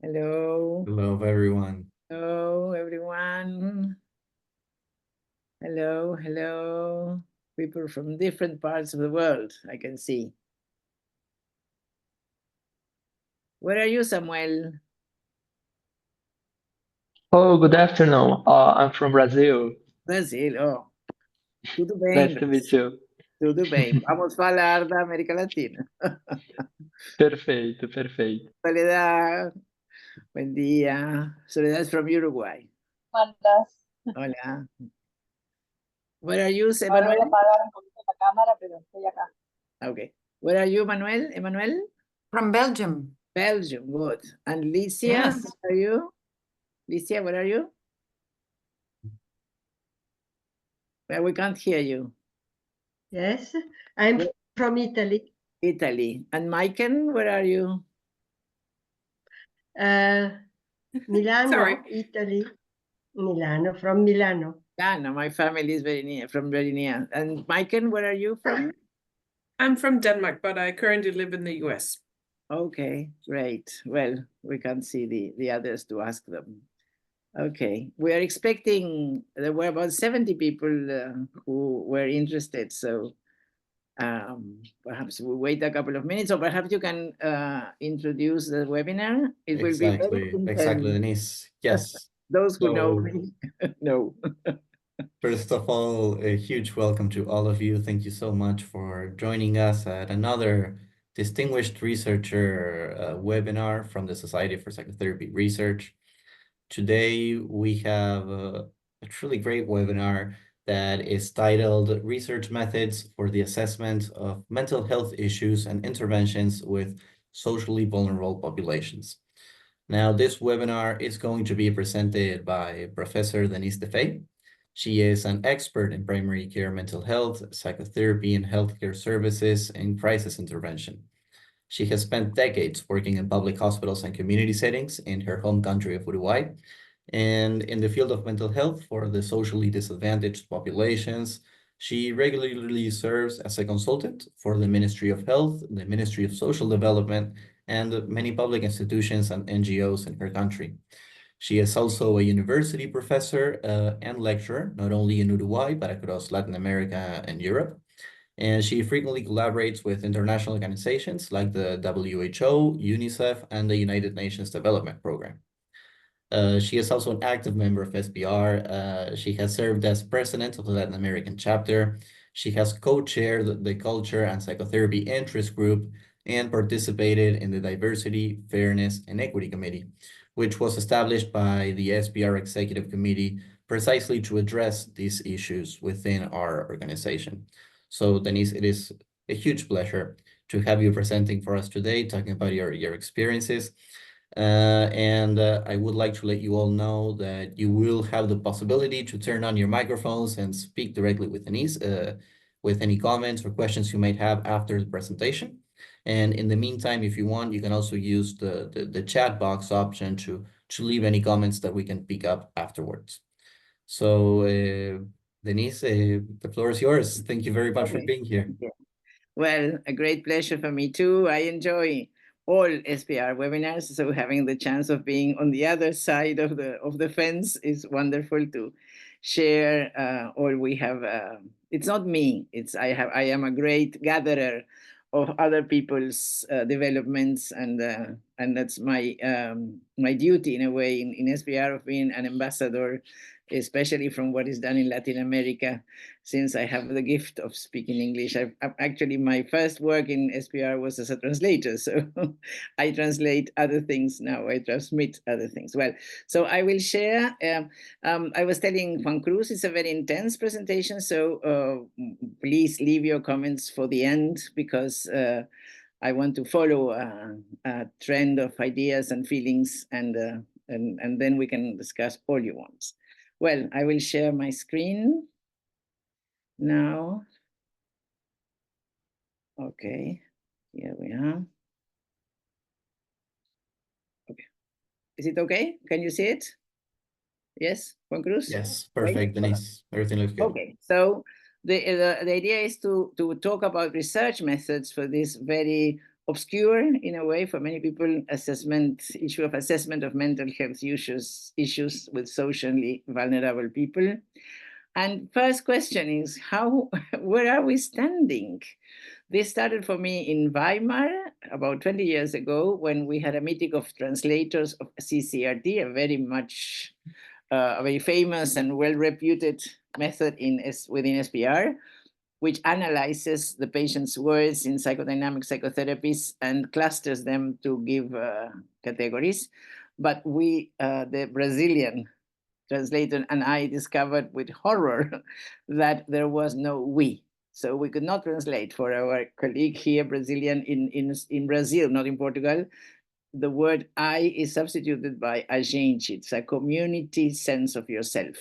Hello. Hello, everyone. Hello, everyone. Hello, hello. People from different parts of the world, I can see. Where are you, Samuel? Oh, good afternoon. I'm from Brazil. Brasil. Oh, tudo bem, Nice to meet Brasil. you. Tudo bem. Vamos falar da América Latina. Perfeito, perfeito. Soledad, buen día. Soledad is from Uruguay. Mandas. Hola. Where are you, Ahora voy a Emmanuel? apagar un poquito la cámara, pero estoy acá. Okay. Where are you, Manuel? Emmanuel? From Belgium. Belgium. Good. And Licia, Yes. where are you? Licia, where are you? Well, we can't hear you. Yes, I'm Where- from Italy. Italy. And Maiken, where are you? Milano, Sorry. Italy. Milano, from Milano. Milano. My family is very near, from very near. And Maiken, where are you from? I'm from Denmark, but I currently live in the US. Okay, great. Well, we can't see the others to ask them. Okay, we are expecting, there were about 70 people who were interested, so perhaps we'll wait a couple of minutes, or perhaps you can introduce the webinar. It will be very Exactly, intense. Denise. Yes. Those who know So, me know. first of all, a huge welcome to all of you. Thank you so much for joining us at another distinguished researcher webinar from the Society for Psychotherapy Research. Today, we have a truly great webinar that is titled Research Methods for the Assessment of Mental Health Issues and Interventions with Socially Vulnerable Populations. Now, this webinar is going to be presented by Professor Denise Defey. She is an expert in primary care mental health, psychotherapy, and healthcare services and crisis intervention. She has spent decades working in public hospitals and community settings in her home country of Uruguay, and in the field of mental health for the socially disadvantaged populations. She regularly serves as a consultant for the Ministry of Health, the Ministry of Social Development, and many public institutions and NGOs in her country. She is also a university professor and lecturer, not only in Uruguay, but across Latin America and Europe. And she frequently collaborates with international organizations like the WHO, UNICEF, and the United Nations Development Program. She is also an active member of SBR. She has served as president of the Latin American chapter. She has co-chaired the Culture and Psychotherapy Interest Group and participated in the Diversity, Fairness, and Equity Committee, which was established by the SBR Executive Committee precisely to address these issues within our organization. So, Denise, it is a huge pleasure to have you presenting for us today, talking about your experiences. I would like to let you all know that you will have the possibility to turn on your microphones and speak directly with Denise with any comments or questions you might have after the presentation. And in the meantime, if you want, you can also use the chat box option to leave any comments that we can pick up afterwards. So, Denise, the floor is yours. Thank you very much for being here. Yeah. Well, a great pleasure for me too. I enjoy all SPR webinars, so having the chance of being on the other side of the fence is wonderful to share all we have. It's not me. I am a great gatherer of other people's developments, and that's my duty in a way in SPR of being an ambassador, especially from what is done in Latin America, since I have the gift of speaking English. Actually, my first work in SPR was as a translator, so I translate other things now. I transmit other things. Well, so I will share. I was telling Juan Cruz, it's a very intense presentation, so please leave your comments for the end, because I want to follow a trend of ideas and feelings, and then we can discuss all you want. Well, I will share my screen now. Okay, here we are. Okay, is it okay? Can you see it? Yes, Juan Cruz? Yes, perfect, Denise. Everything looks good. Okay, so the idea is to talk about research methods for this very obscure in a way for many people, issue of assessment of mental health issues with socially vulnerable people. And first question is, where are we standing? This started for me in Weimar about 20 years ago when we had a meeting of translators of CCRT, a very famous and well-reputed method within SPR, which analyzes the patient's words in psychodynamic psychotherapies and clusters them to give categories. But the Brazilian translator and I discovered with horror that there was no we. So we could not translate for our colleague here, Brazilian, in Brazil, not in Portugal. The word I is substituted by a gente. It's a community sense of yourself.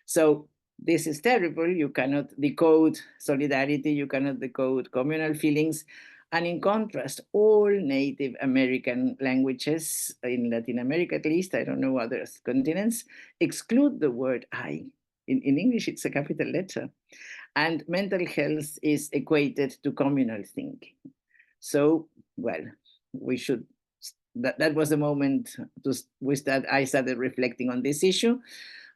So this is terrible. You cannot decode solidarity. You cannot decode communal feelings. And in contrast, all Native American languages, in Latin America at least, I don't know other continents, exclude the word I. In English, it's a capital letter. And mental health is equated to communal thinking. So, well, that was the moment I started reflecting on this issue.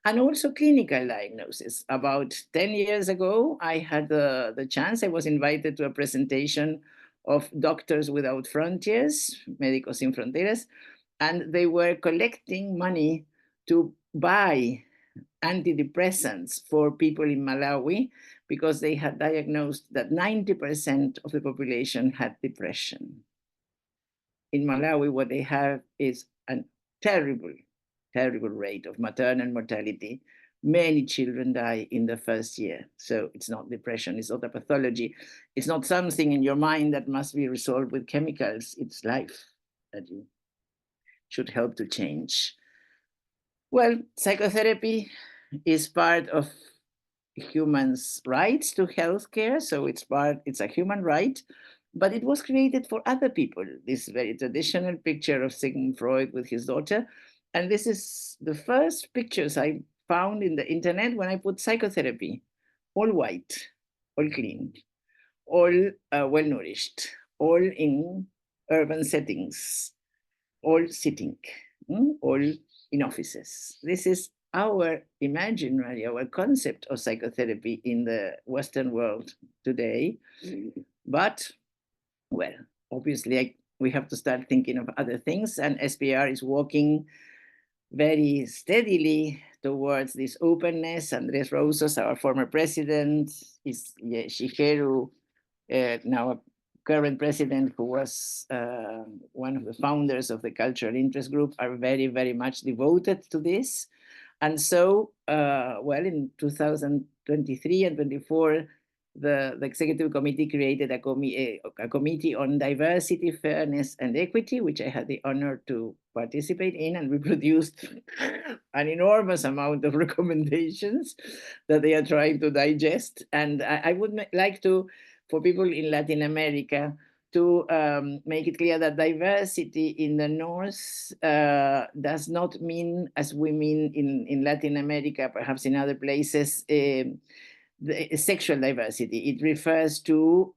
And also clinical diagnosis. About 10 years ago, I had the chance, I was invited to a presentation of Doctors Without Frontiers, Médicos Sin Fronteras, and they were collecting money to buy antidepressants for people in Malawi because they had diagnosed that 90% of the population had depression. In Malawi, what they have is a terrible rate of maternal mortality. Many children die in the first year. So it's not depression, it's not a pathology. It's not something in your mind that must be resolved with chemicals. It's life that you should help to change. Well, psychotherapy is part of humans' rights to healthcare. So it's a human right, but it was created for other people. This very traditional picture of Sigmund Freud with his daughter. And this is the first pictures I found in the internet when I put psychotherapy, all white, all clean, all well-nourished, all in urban settings, all sitting, all in offices. This is our imaginary, our concept of psychotherapy in the Western world today. But, well, obviously we have to start thinking of other things, and SPR is walking very steadily towards this openness. Andres Roussos, our former president, is Shigeru, now a current president who was one of the founders of the Cultural Interest Group, are very, very much devoted to this. And so, well, in 2023 and 24, the executive committee created a committee on diversity, fairness, and equity, which I had the honor to participate in, and we produced an enormous amount of recommendations that they are trying to digest. And I would like to, for people in Latin America, to make it clear that diversity in the North does not mean, as we mean in Latin America, perhaps in other places, the sexual diversity. It refers to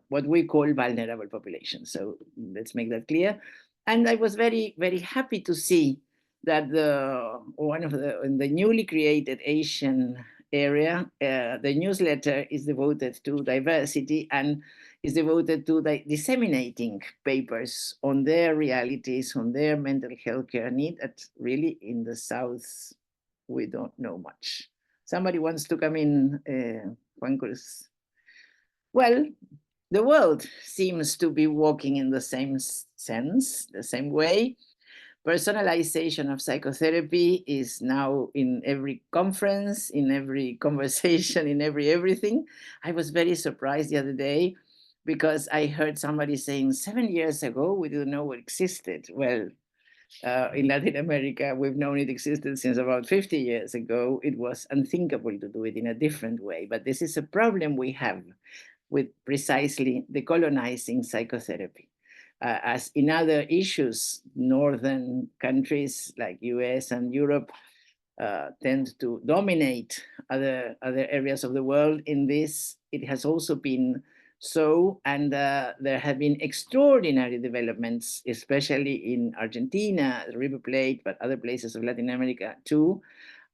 what we call vulnerable populations. So let's make that clear. And I was very, very happy to see that in the newly created Asian area, the newsletter is devoted to diversity and is devoted to disseminating papers on their realities, on their mental health care need. That really in the South, we don't know much. Somebody wants to come in, Juan Cruz. Well, the world seems to be walking in the same sense, the same way. Personalization of psychotherapy is now in every conference, in every conversation, in everything. I was very surprised the other day because I heard somebody saying 7 years ago, we didn't know it existed. Well, in Latin America, we've known it existed since about 50 years ago. It was unthinkable to do it in a different way. But this is a problem we have with precisely decolonizing psychotherapy. As in other issues, northern countries like US and Europe tend to dominate other areas of the world. In this, it has also been So, and there have been extraordinary developments, especially in Argentina, the River Plate, but other places of Latin America too.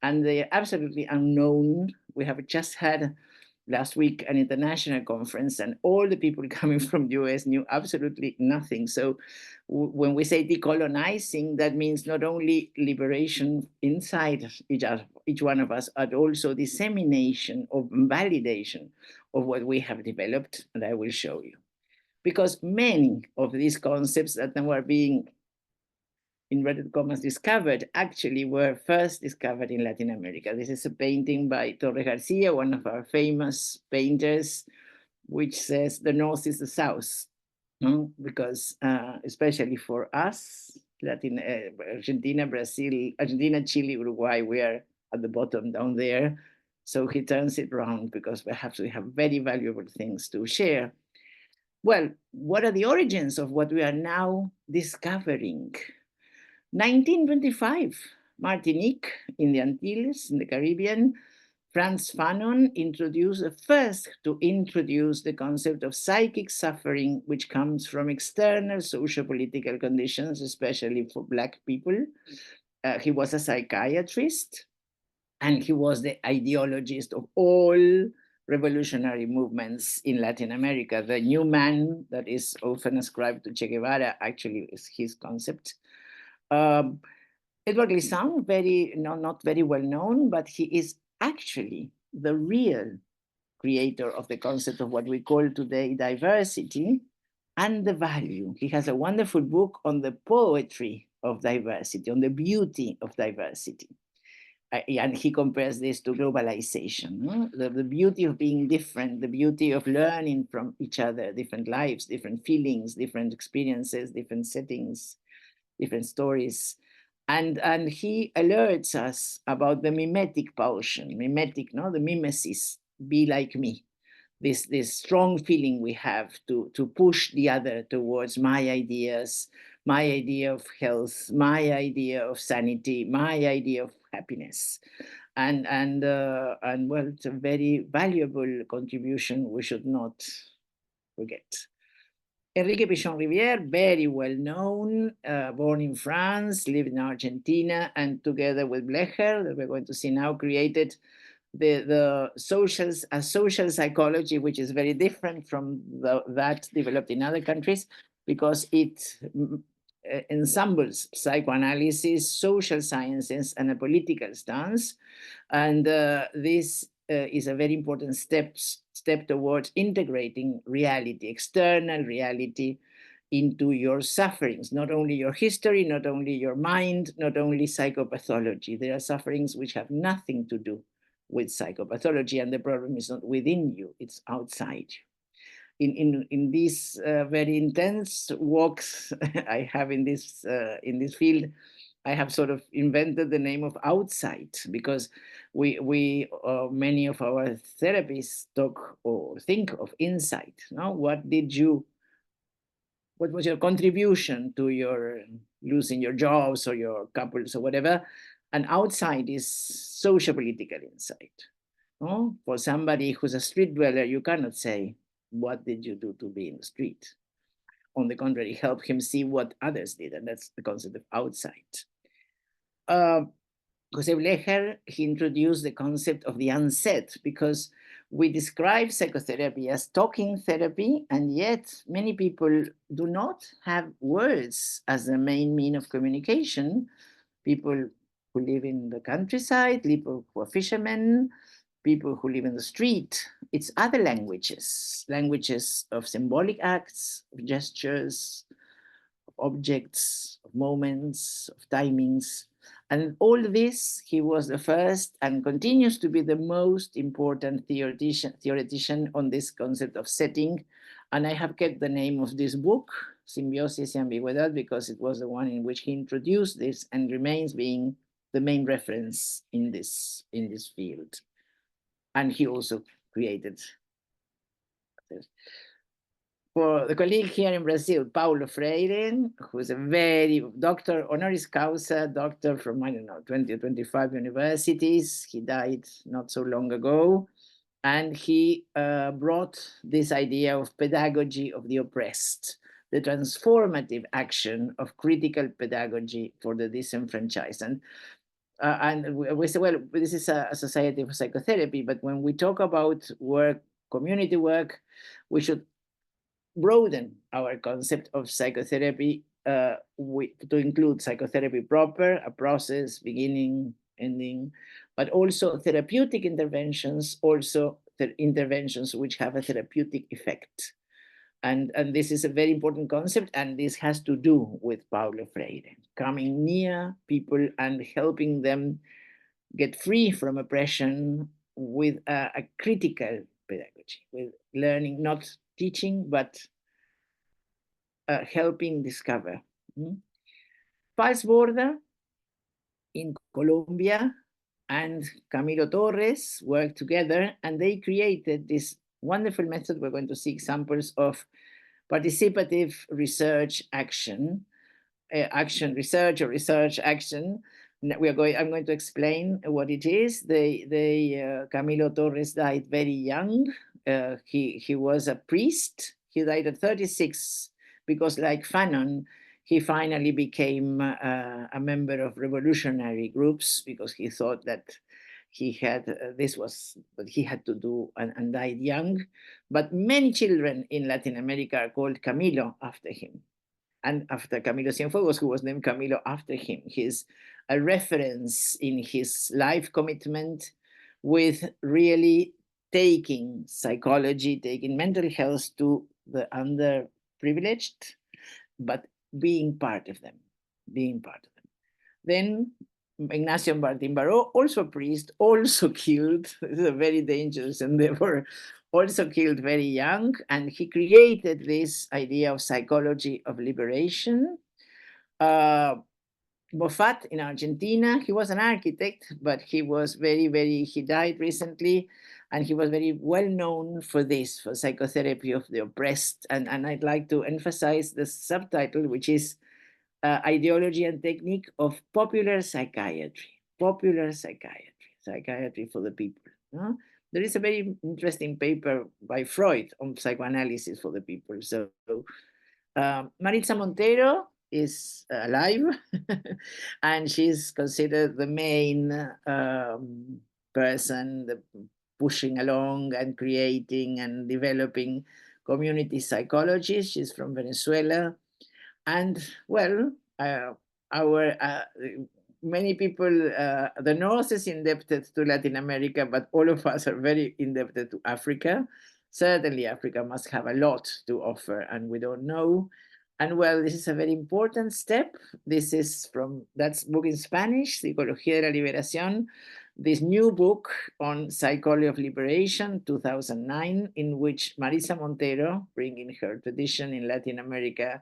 And they are absolutely unknown. We have just had last week an international conference, and all the people coming from the US knew absolutely nothing. So when we say decolonizing, that means not only liberation inside each one of us, but also dissemination or validation of what we have developed, and I will show you. Because many of these concepts that were being, inverted commas, discovered actually were first discovered in Latin America. This is a painting by Torres Garcia, one of our famous painters, which says the North is the South. Because especially for us, Argentina, Brazil, Argentina, Chile, Uruguay, we are at the bottom down there. So he turns it around because perhaps we have very valuable things to share. Well, what are the origins of what we are now discovering? 1925, Martinique in the Antilles, in the Caribbean, Frantz Fanon introduced the first to introduce the concept of psychic suffering, which comes from external socio-political conditions, especially for Black people. He was a psychiatrist, and he was the ideologist of all revolutionary movements in Latin America. The new man that is often ascribed to Che Guevara actually is his concept. Edward Glissant, not very well known, but he is actually the real creator of the concept of what we call today diversity and the value. He has a wonderful book on the poetry of diversity, on the beauty of diversity. And he compares this to globalization, the beauty of being different, the beauty of learning from each other, different lives, different feelings, different experiences, different settings, different stories. And he alerts us about the mimetic pulsion, the mimesis, be like me. This strong feeling we have to push the other towards my ideas, my idea of health, my idea of sanity, my idea of happiness. And well, it's a very valuable contribution we should not forget. Enrique Pichon Rivière, very well known, born in France, lived in Argentina, and together with Blecher, that we're going to see now, created the social psychology, which is very different from that developed in other countries, because it ensembles psychoanalysis, social sciences, and a political stance. And this is a very important step towards integrating reality, external reality, into your sufferings, not only your history, not only your mind, not only psychopathology. There are sufferings which have nothing to do with psychopathology, and the problem is not within you, it's outside you. In these very intense walks I have in this field, I have sort of invented the name of outside, because we many of our therapists talk or think of inside. No, what was your contribution to your losing your jobs or your couples or whatever? And outside is social political insight. No? For somebody who's a street dweller, you cannot say, what did you do to be in the street? On the contrary, help him see what others did, and that's the concept of outside. Jose Blecher, he introduced the concept of the unsaid, because we describe psychotherapy as talking therapy, and yet many people do not have words as the main mean of communication. People who live in the countryside, people who are fishermen, people who live in the street. It's other languages of symbolic acts, of gestures, of objects, of moments, of timings. And all this, he was the first and continues to be the most important theoretician on this concept of setting. And I have kept the name of this book, Simbiosis y Ambigüedad, because it was the one in which he introduced this and remains being the main reference in this field. And he also created, for the colleague here in Brazil, Paulo Freire, who's a very doctor, honoris causa, doctor from, I don't know, 20 or 25 universities. He died not so long ago. And he brought this idea of pedagogy of the oppressed, the transformative action of critical pedagogy for the disenfranchised. And we say, well, this is a society for psychotherapy, but when we talk about work, community work, we should broaden our concept of psychotherapy to include psychotherapy proper, a process, beginning, ending, but also therapeutic interventions, also interventions which have a therapeutic effect. And this is a very important concept, and this has to do with Paulo Freire, coming near people and helping them get free from oppression with a critical pedagogy, with learning, not teaching, but helping discover. Paz Borda in Colombia and Camilo Torres worked together, and they created this wonderful method. We're going to see examples of participative research action, research or research action. I'm going to explain what it is. Camilo Torres died very young. He was a priest. He died at 36 because, like Fanon, he finally became a member of revolutionary groups because he thought that he had this was what he had to do, and died young. But many children in Latin America are called Camilo after him, and after Camilo Cienfuegos, who was named Camilo after him. He's a reference in his life commitment with really taking psychology, taking mental health to the underprivileged, but being part of them, being part of them. Then Ignacio Martin Baró, also a priest, also killed. This is a very dangerous endeavor. Also killed very young, and he created this idea of psychology of liberation. Bofat in Argentina, he was an architect, but he was he died recently, and he was very well known for this, for psychotherapy of the oppressed. And I'd like to emphasize the subtitle, which is Ideology and Technique of Popular Psychiatry. Popular psychiatry, psychiatry for the people. No? There is a very interesting paper by Freud on psychoanalysis for the people. So Maritza Montero is alive, and she's considered the main person pushing along and creating and developing community psychology. She's from Venezuela. And well, many people, the North is indebted to Latin America, but all of us are very indebted to Africa. Certainly Africa must have a lot to offer, and we don't know. And well, this is a very important step. This is from that book in Spanish, Psicología de la Liberación, this new book on psychology of liberation, 2009, in which Marisa Montero, bringing her tradition in Latin American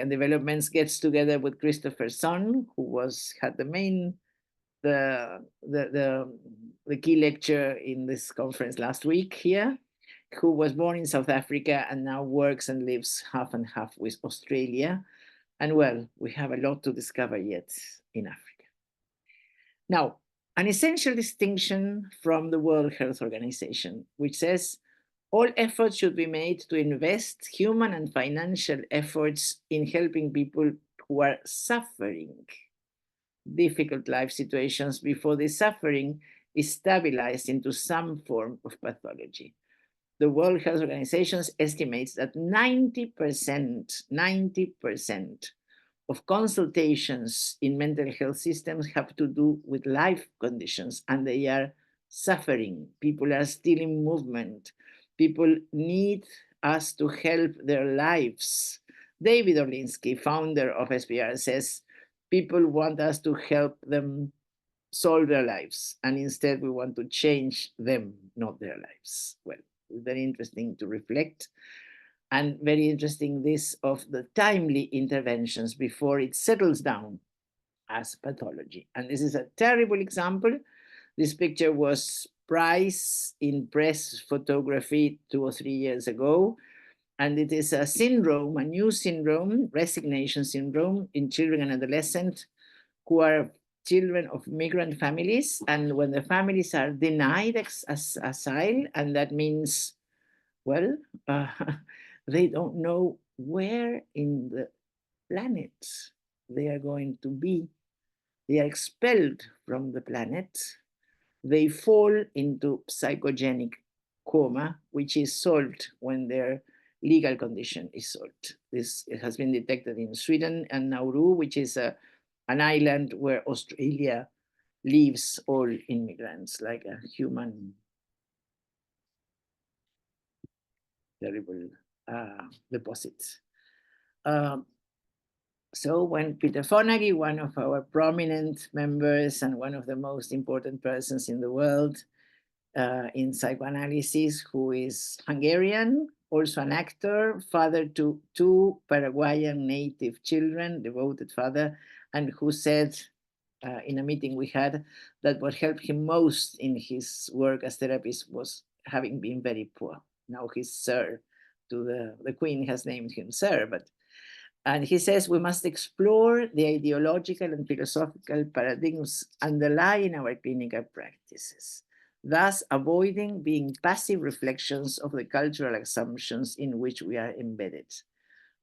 developments, gets together with Christopher Son, who had the key lecture in this conference last week here, who was born in South Africa and now works and lives half and half with Australia. And well, we have a lot to discover yet in Africa. Now, an essential distinction from the World Health Organization, which says all efforts should be made to invest human and financial efforts in helping people who are suffering difficult life situations before the suffering is stabilized into some form of pathology. The World Health Organization estimates that 90% of consultations in mental health systems have to do with life conditions, and they are suffering. People are still in movement. People need us to help their lives. David Orlinsky, founder of SPR, says people want us to help them solve their lives, and instead we want to change them, not their lives. Well, very interesting to reflect, and very interesting this of the timely interventions before it settles down as pathology. And this is a terrible example. This picture was prized in press photography 2 or 3 years ago. And it is a syndrome, a new syndrome, resignation syndrome in children and adolescents who are children of migrant families, and when the families are denied asylum, and that means, well, they don't know where in the planet they are going to be. They are expelled from the planet. They fall into psychogenic coma, which is solved when their legal condition is solved. This has been detected in Sweden and Nauru, which is an island where Australia leaves all immigrants like a human, terrible deposit. So when Peter Fonagy, one of our prominent members and one of the most important persons in the world in psychoanalysis, who is Hungarian, also an actor, father to two Paraguayan native children, devoted father, and who said in a meeting we had that what helped him most in his work as therapist was having been very poor. Now he's Sir to the Queen has named him Sir, and he says we must explore the ideological and philosophical paradigms underlying our clinical practices, thus avoiding being passive reflections of the cultural assumptions in which we are embedded.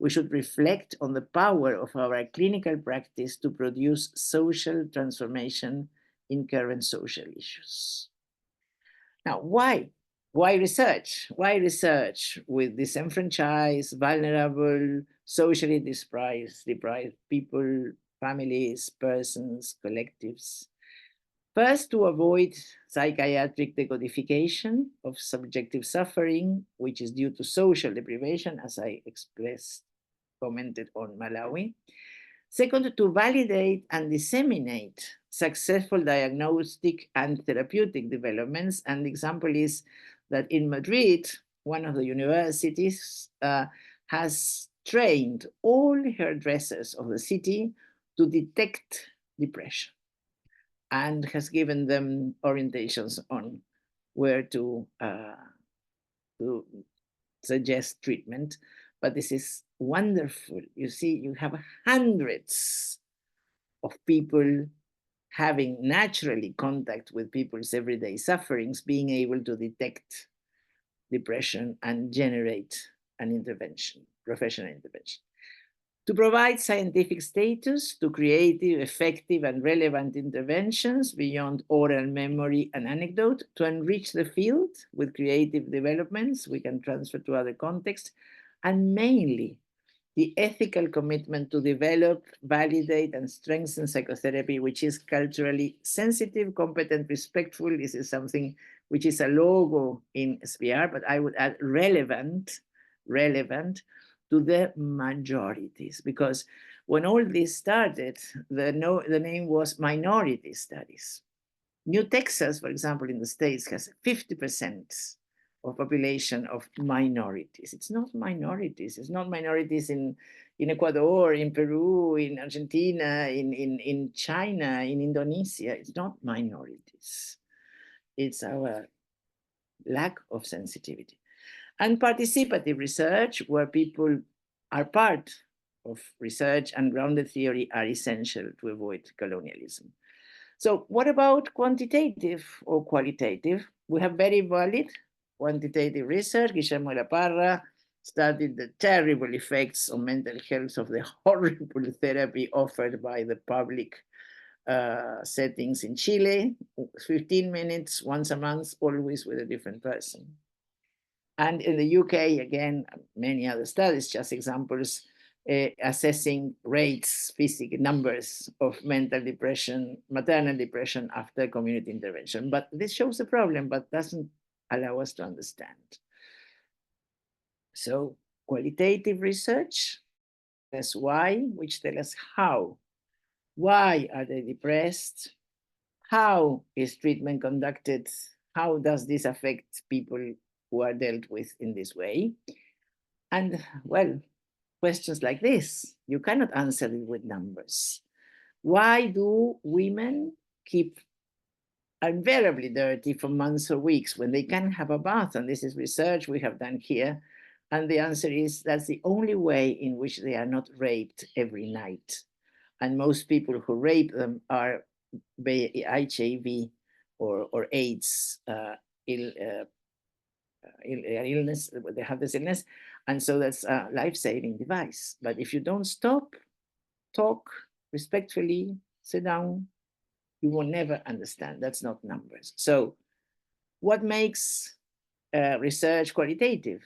We should reflect on the power of our clinical practice to produce social transformation in current social issues. Now, why? Why research? Why research with disenfranchised, vulnerable, socially deprived people, families, persons, collectives? First, to avoid psychiatric decodification of subjective suffering, which is due to social deprivation, as I commented on Malawi. Second, to validate and disseminate successful diagnostic and therapeutic developments. And the example is that in Madrid, one of the universities has trained all hairdressers of the city to detect depression and has given them orientations on where to suggest treatment. But this is wonderful. You see, you have hundreds of people having naturally contact with people's everyday sufferings, being able to detect depression and generate an intervention, professional intervention. To provide scientific status to creative, effective, and relevant interventions beyond oral memory and anecdote, to enrich the field with creative developments we can transfer to other contexts, and mainly the ethical commitment to develop, validate, and strengthen psychotherapy, which is culturally sensitive, competent, respectful. This is something which is a logo in SPR, but I would add relevant to the majorities, because when all this started, the name was minority studies. New Texas, for example, in the States, has 50% of population of minorities. It's not minorities. It's not minorities in Ecuador, in Peru, in Argentina, in China, in Indonesia. It's not minorities. It's our lack of sensitivity. And participative research, where people are part of research and grounded theory, are essential to avoid colonialism. So what about quantitative or qualitative? We have very valid quantitative research. Guillermo de la Parra studied the terrible effects on mental health of the horrible therapy offered by the public settings in Chile, 15 minutes once a month, always with a different person. And in the UK, again, many other studies, just examples, assessing rates, physical numbers of mental depression, maternal depression after community intervention. But this shows a problem, but doesn't allow us to understand. So qualitative research, that's why, which tell us how. Why are they depressed? How is treatment conducted? How does this affect people who are dealt with in this way? And well, questions like this, you cannot answer it with numbers. Why do women keep invariably dirty for months or weeks when they can have a bath? And this is research we have done here. And the answer is that's the only way in which they are not raped every night. And most people who rape them are HIV or AIDS illness, they have this illness, and so that's a life-saving device. But if you don't stop, talk respectfully, sit down, you will never understand. That's not numbers. So what makes research qualitative?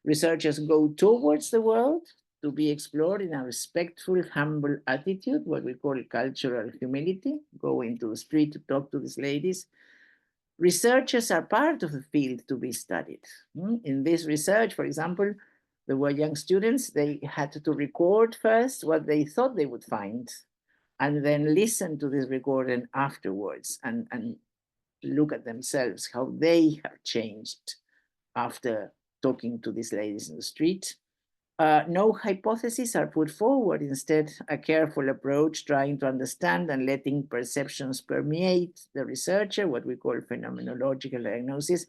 Researchers go towards the world to be explored in a respectful, humble attitude, what we call cultural humility, go into the street to talk to these ladies. Researchers are part of the field to be studied. In this research, for example, there were young students, they had to record first what they thought they would find, and then listen to this recording afterwards and look at themselves, how they have changed after talking to these ladies in the street. No hypotheses are put forward, instead a careful approach trying to understand and letting perceptions permeate the researcher, what we call phenomenological diagnosis,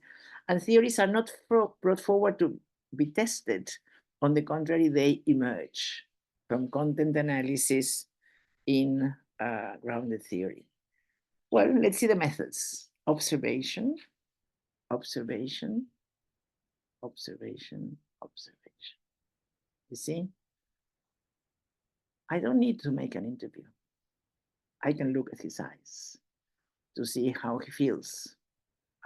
and theories are not brought forward to be tested. On the contrary, they emerge from content analysis in grounded theory. Well, let's see the methods. Observation, observation, observation, observation. You see? I don't need to make an interview. I can look at his eyes to see how he feels,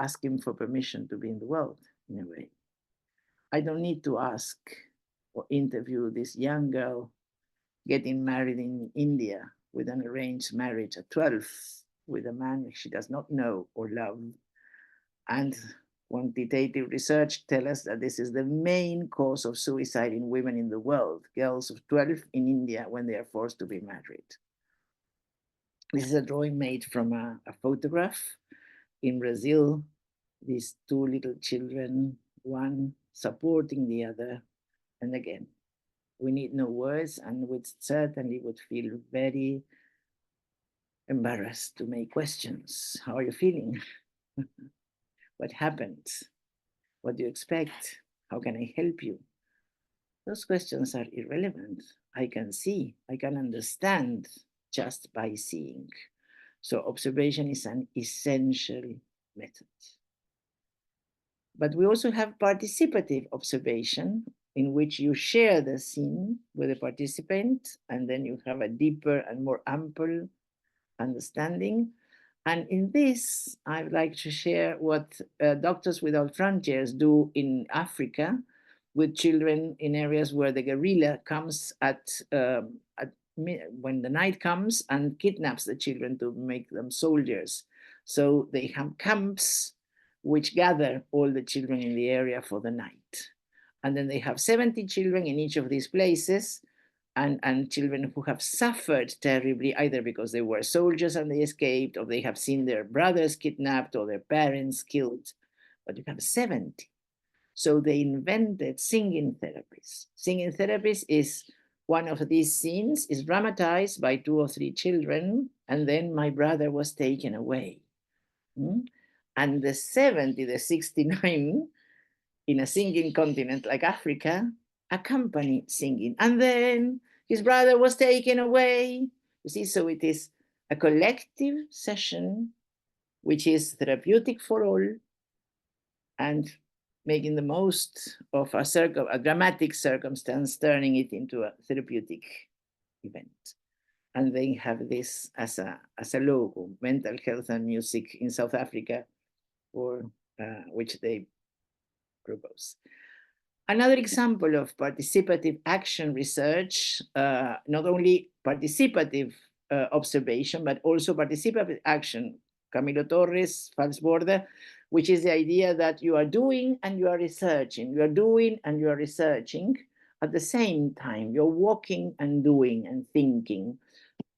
ask him for permission to be in the world, in a way. I don't need to ask or interview this young girl getting married in India with an arranged marriage at 12 with a man she does not know or love. And quantitative research tells us that this is the main cause of suicide in women in the world, girls of 12 in India when they are forced to be married. This is a drawing made from a photograph in Brazil. These two little children, one supporting the other. And again, we need no words, and we certainly would feel very embarrassed to make questions. How are you feeling? What happened? What do you expect? How can I help you? Those questions are irrelevant. I can see, I can understand just by seeing. So observation is an essential method. But we also have participative observation, in which you share the scene with the participant, and then you have a deeper and more ample understanding. And in this, I'd like to share what Doctors Without Frontiers do in Africa with children in areas where the guerrilla comes when the night comes and kidnaps the children to make them soldiers. So they have camps which gather all the children in the area for the night. And then they have 70 children in each of these places, and children who have suffered terribly, either because they were soldiers and they escaped, or they have seen their brothers kidnapped or their parents killed. But you have 70. So they invented singing therapies. Singing therapies is one of these scenes is dramatized by 2 or 3 children, and then my brother was taken away. And the 70, the 69, in a singing continent like Africa, accompany singing. And then his brother was taken away. You see, so it is a collective session, which is therapeutic for all, and making the most of a dramatic circumstance, turning it into a therapeutic event. And they have this as a logo, mental health and music in South Africa, or which they propose. Another example of participative action research, not only participative observation, but also participative action. Camilo Torres, False Border, which is the idea that you are doing and you are researching. You are doing and you are researching at the same time. You're walking and doing and thinking.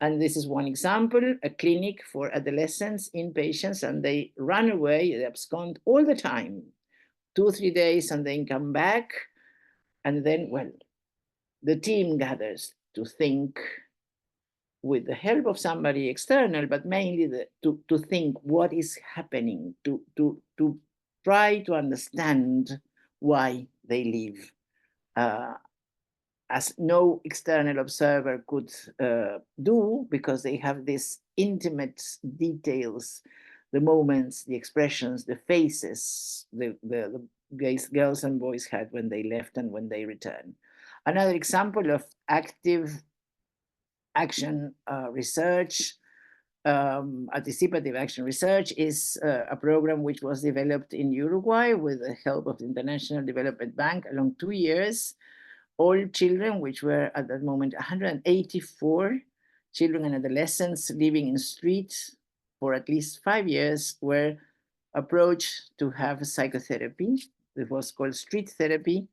And this is one example, a clinic for adolescents, inpatients, and they run away, they abscond all the time. 2 or 3 days and then come back. And then, well, the team gathers to think with the help of somebody external, but mainly to think what is happening, to try to understand why they leave. as no external observer could do, because they have these intimate details, the moments, the expressions, the faces the girls and boys had when they left and when they returned. Another example of active action research, anticipative action research, is a program which was developed in Uruguay with the help of the International Development Bank along 2 years. All children, which were at that moment 184 children and adolescents living in streets for at least 5 years, were approached to have psychotherapy. It was called street therapy.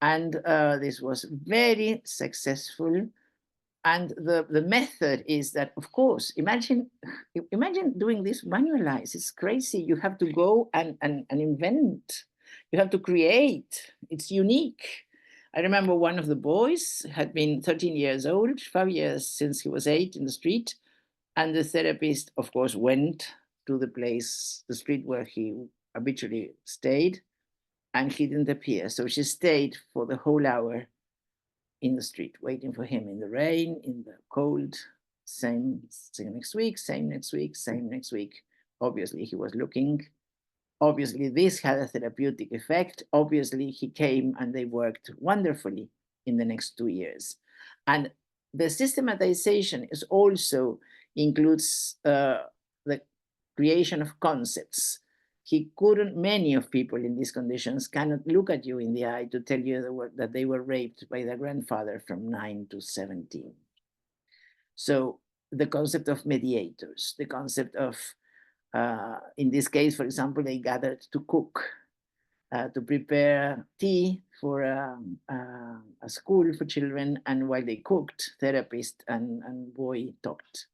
And this was very successful. And the method is that, of course, imagine doing this manualized. It's crazy. You have to go and invent. You have to create. It's unique. I remember one of the boys had been 13 years old, 5 years since he was 8 in the street. And the therapist, of course, went to the place, the street where he habitually stayed, and he didn't appear. So she stayed for the whole hour in the street, waiting for him in the rain, in the cold. Same next week, same next week, same next week. Obviously, he was looking. Obviously, this had a therapeutic effect. Obviously, he came and they worked wonderfully in the next 2 years. And the systematization is also includes the creation of concepts. Many of people in these conditions cannot look at you in the eye to tell you that they were raped by their grandfather from 9 to 17. So the concept of mediators, the concept of, in this case, for example, they gathered to cook, to prepare tea for a school for children, and while they cooked, therapist and boy talked.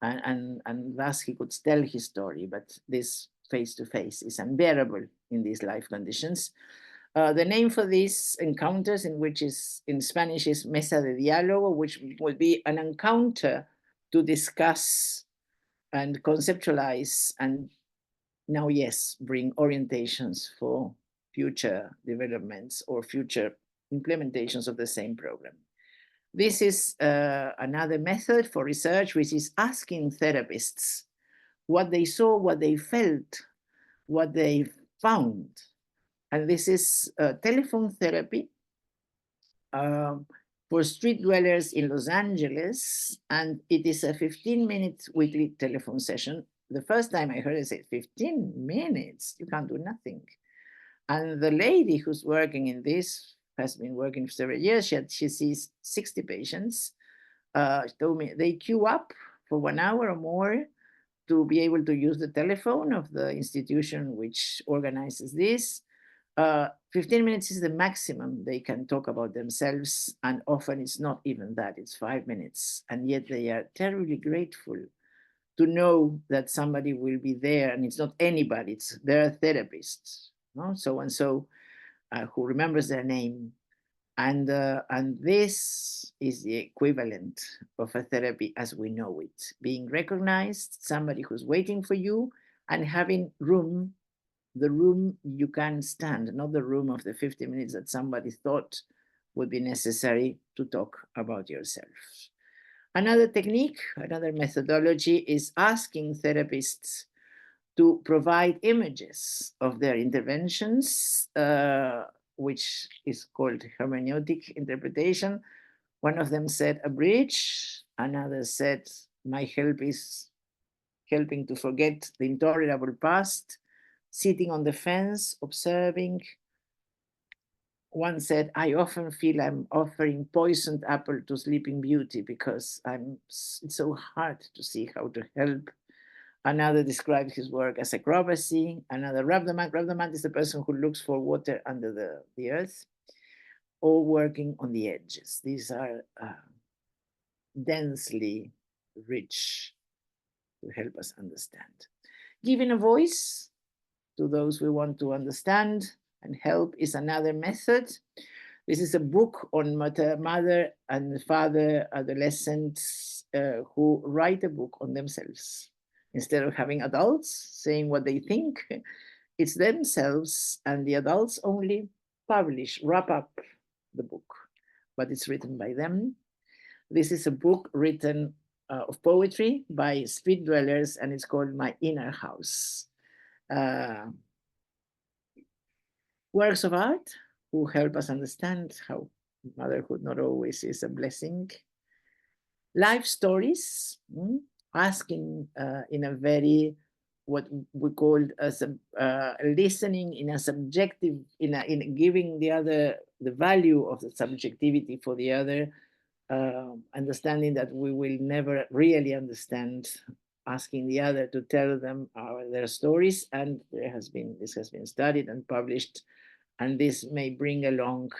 And thus he could tell his story, but this face-to-face is unbearable in these life conditions. The name for these encounters, in Spanish, is mesa de diálogo, which will be an encounter to discuss and conceptualize and now, yes, bring orientations for future developments or future implementations of the same program. This is another method for research, which is asking therapists what they saw, what they felt, what they found. And this is telephone therapy for street dwellers in Los Angeles. And it is a 15-minute weekly telephone session. The first time I heard it, I said, 15 minutes, you can't do nothing. And the lady who's working in this has been working for several years. She sees 60 patients. She told me they queue up for 1 hour or more to be able to use the telephone of the institution which organizes this. 15 minutes is the maximum they can talk about themselves, and often it's not even that, it's 5 minutes. And yet they are terribly grateful to know that somebody will be there, and it's not anybody, it's their therapist, no? So-and-so, who remembers their name. And this is the equivalent of a therapy as we know it, being recognized, somebody who's waiting for you, and having room, the room you can stand, not the room of the 50 minutes that somebody thought would be necessary to talk about yourself. Another technique, another methodology is asking therapists to provide images of their interventions, which is called hermeneutic interpretation. One of them said a bridge, another said my help is helping to forget the intolerable past, sitting on the fence, observing. One said, I often feel I'm offering poisoned apple to Sleeping Beauty because it's so hard to see how to help. Another described his work as acrobacy. Another, rub the mat. Rub the mat is the person who looks for water under the earth, or working on the edges. These are densely rich to help us understand. Giving a voice to those we want to understand and help is another method. This is a book on mother and father adolescents who write a book on themselves. Instead of having adults saying what they think, it's themselves, and the adults only publish, wrap up the book. but it's written by them. This is a book written of poetry by street dwellers, and it's called My Inner House. Works of art who help us understand how motherhood not always is a blessing. Life stories, asking in a very, what we call as a listening in a subjective, in giving the other the value of the subjectivity for the other, understanding that we will never really understand, asking the other to tell them their stories, and this has been studied and published, and this may bring along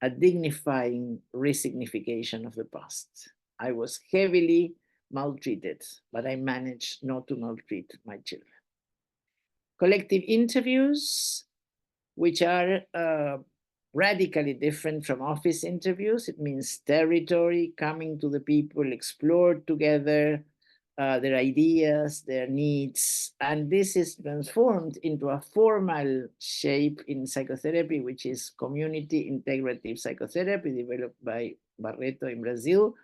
a dignifying resignification of the past. I was heavily maltreated, but I managed not to maltreat my children. Collective interviews, which are radically different from office interviews. It means territory, coming to the people, explore together their ideas, their needs, and this is transformed into a formal shape in psychotherapy, which is community integrative psychotherapy developed by Barreto in Brazil.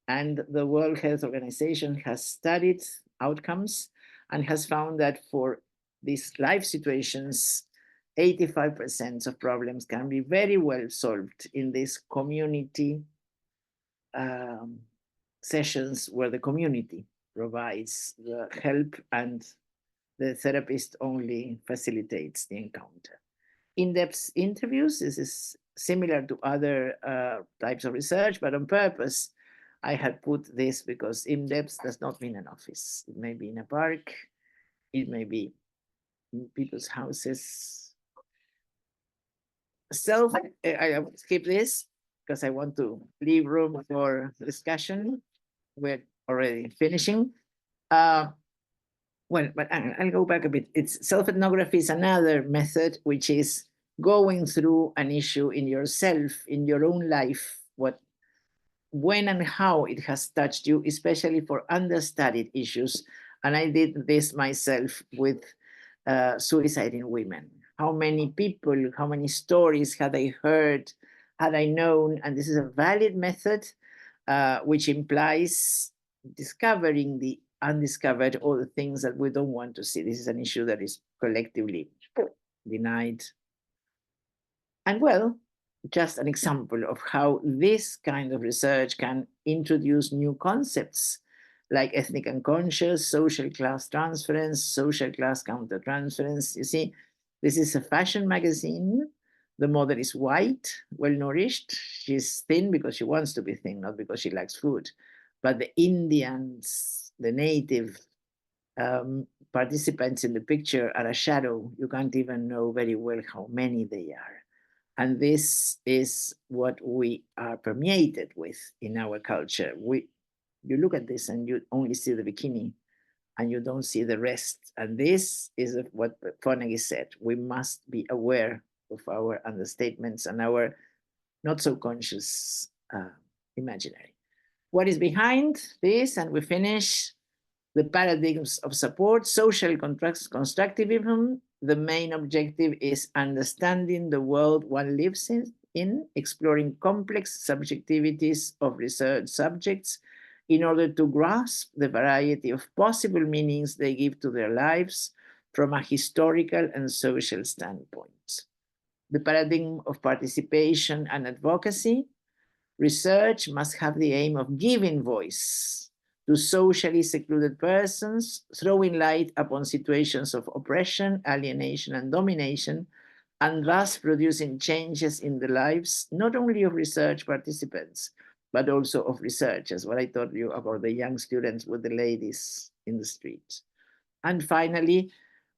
And the World Health Organization has studied outcomes and has found that for these life situations, 85% of problems can be very well solved in these community sessions where the community provides the help and the therapist only facilitates the encounter. In-depth interviews, this is similar to other types of research, but on purpose, I had put this because in-depth does not mean an office. It may be in a park, it may be in people's houses. I will skip this because I want to leave room for discussion. We're already finishing. But I'll go back a bit. It's self-ethnography is another method, which is going through an issue in yourself, in your own life, when and how it has touched you, especially for understudied issues. And I did this myself with suicide in women. How many people, how many stories had I heard, had I known? And this is a valid method, which implies discovering the undiscovered or the things that we don't want to see. This is an issue that is collectively denied. And well, just an example of how this kind of research can introduce new concepts like ethnic unconscious, social class transference, social class countertransference. You see, this is a fashion magazine. The model is white, well-nourished. She's thin because she wants to be thin, not because she likes food. But the Indians, the native participants in the picture are a shadow. You can't even know very well how many they are. And this is what we are permeated with in our culture. You look at this and you only see the bikini and you don't see the rest. And this is what Fonagy said. We must be aware of our understatements and our not so conscious imaginary. What is behind this? And we finish the paradigms of support, social constructivism. The main objective is understanding the world one lives in, exploring complex subjectivities of research subjects in order to grasp the variety of possible meanings they give to their lives from a historical and social standpoint. The paradigm of participation and advocacy. Research must have the aim of giving voice to socially secluded persons, throwing light upon situations of oppression, alienation, and domination, and thus producing changes in the lives not only of research participants, but also of researchers, what I told you about the young students with the ladies in the street. And finally,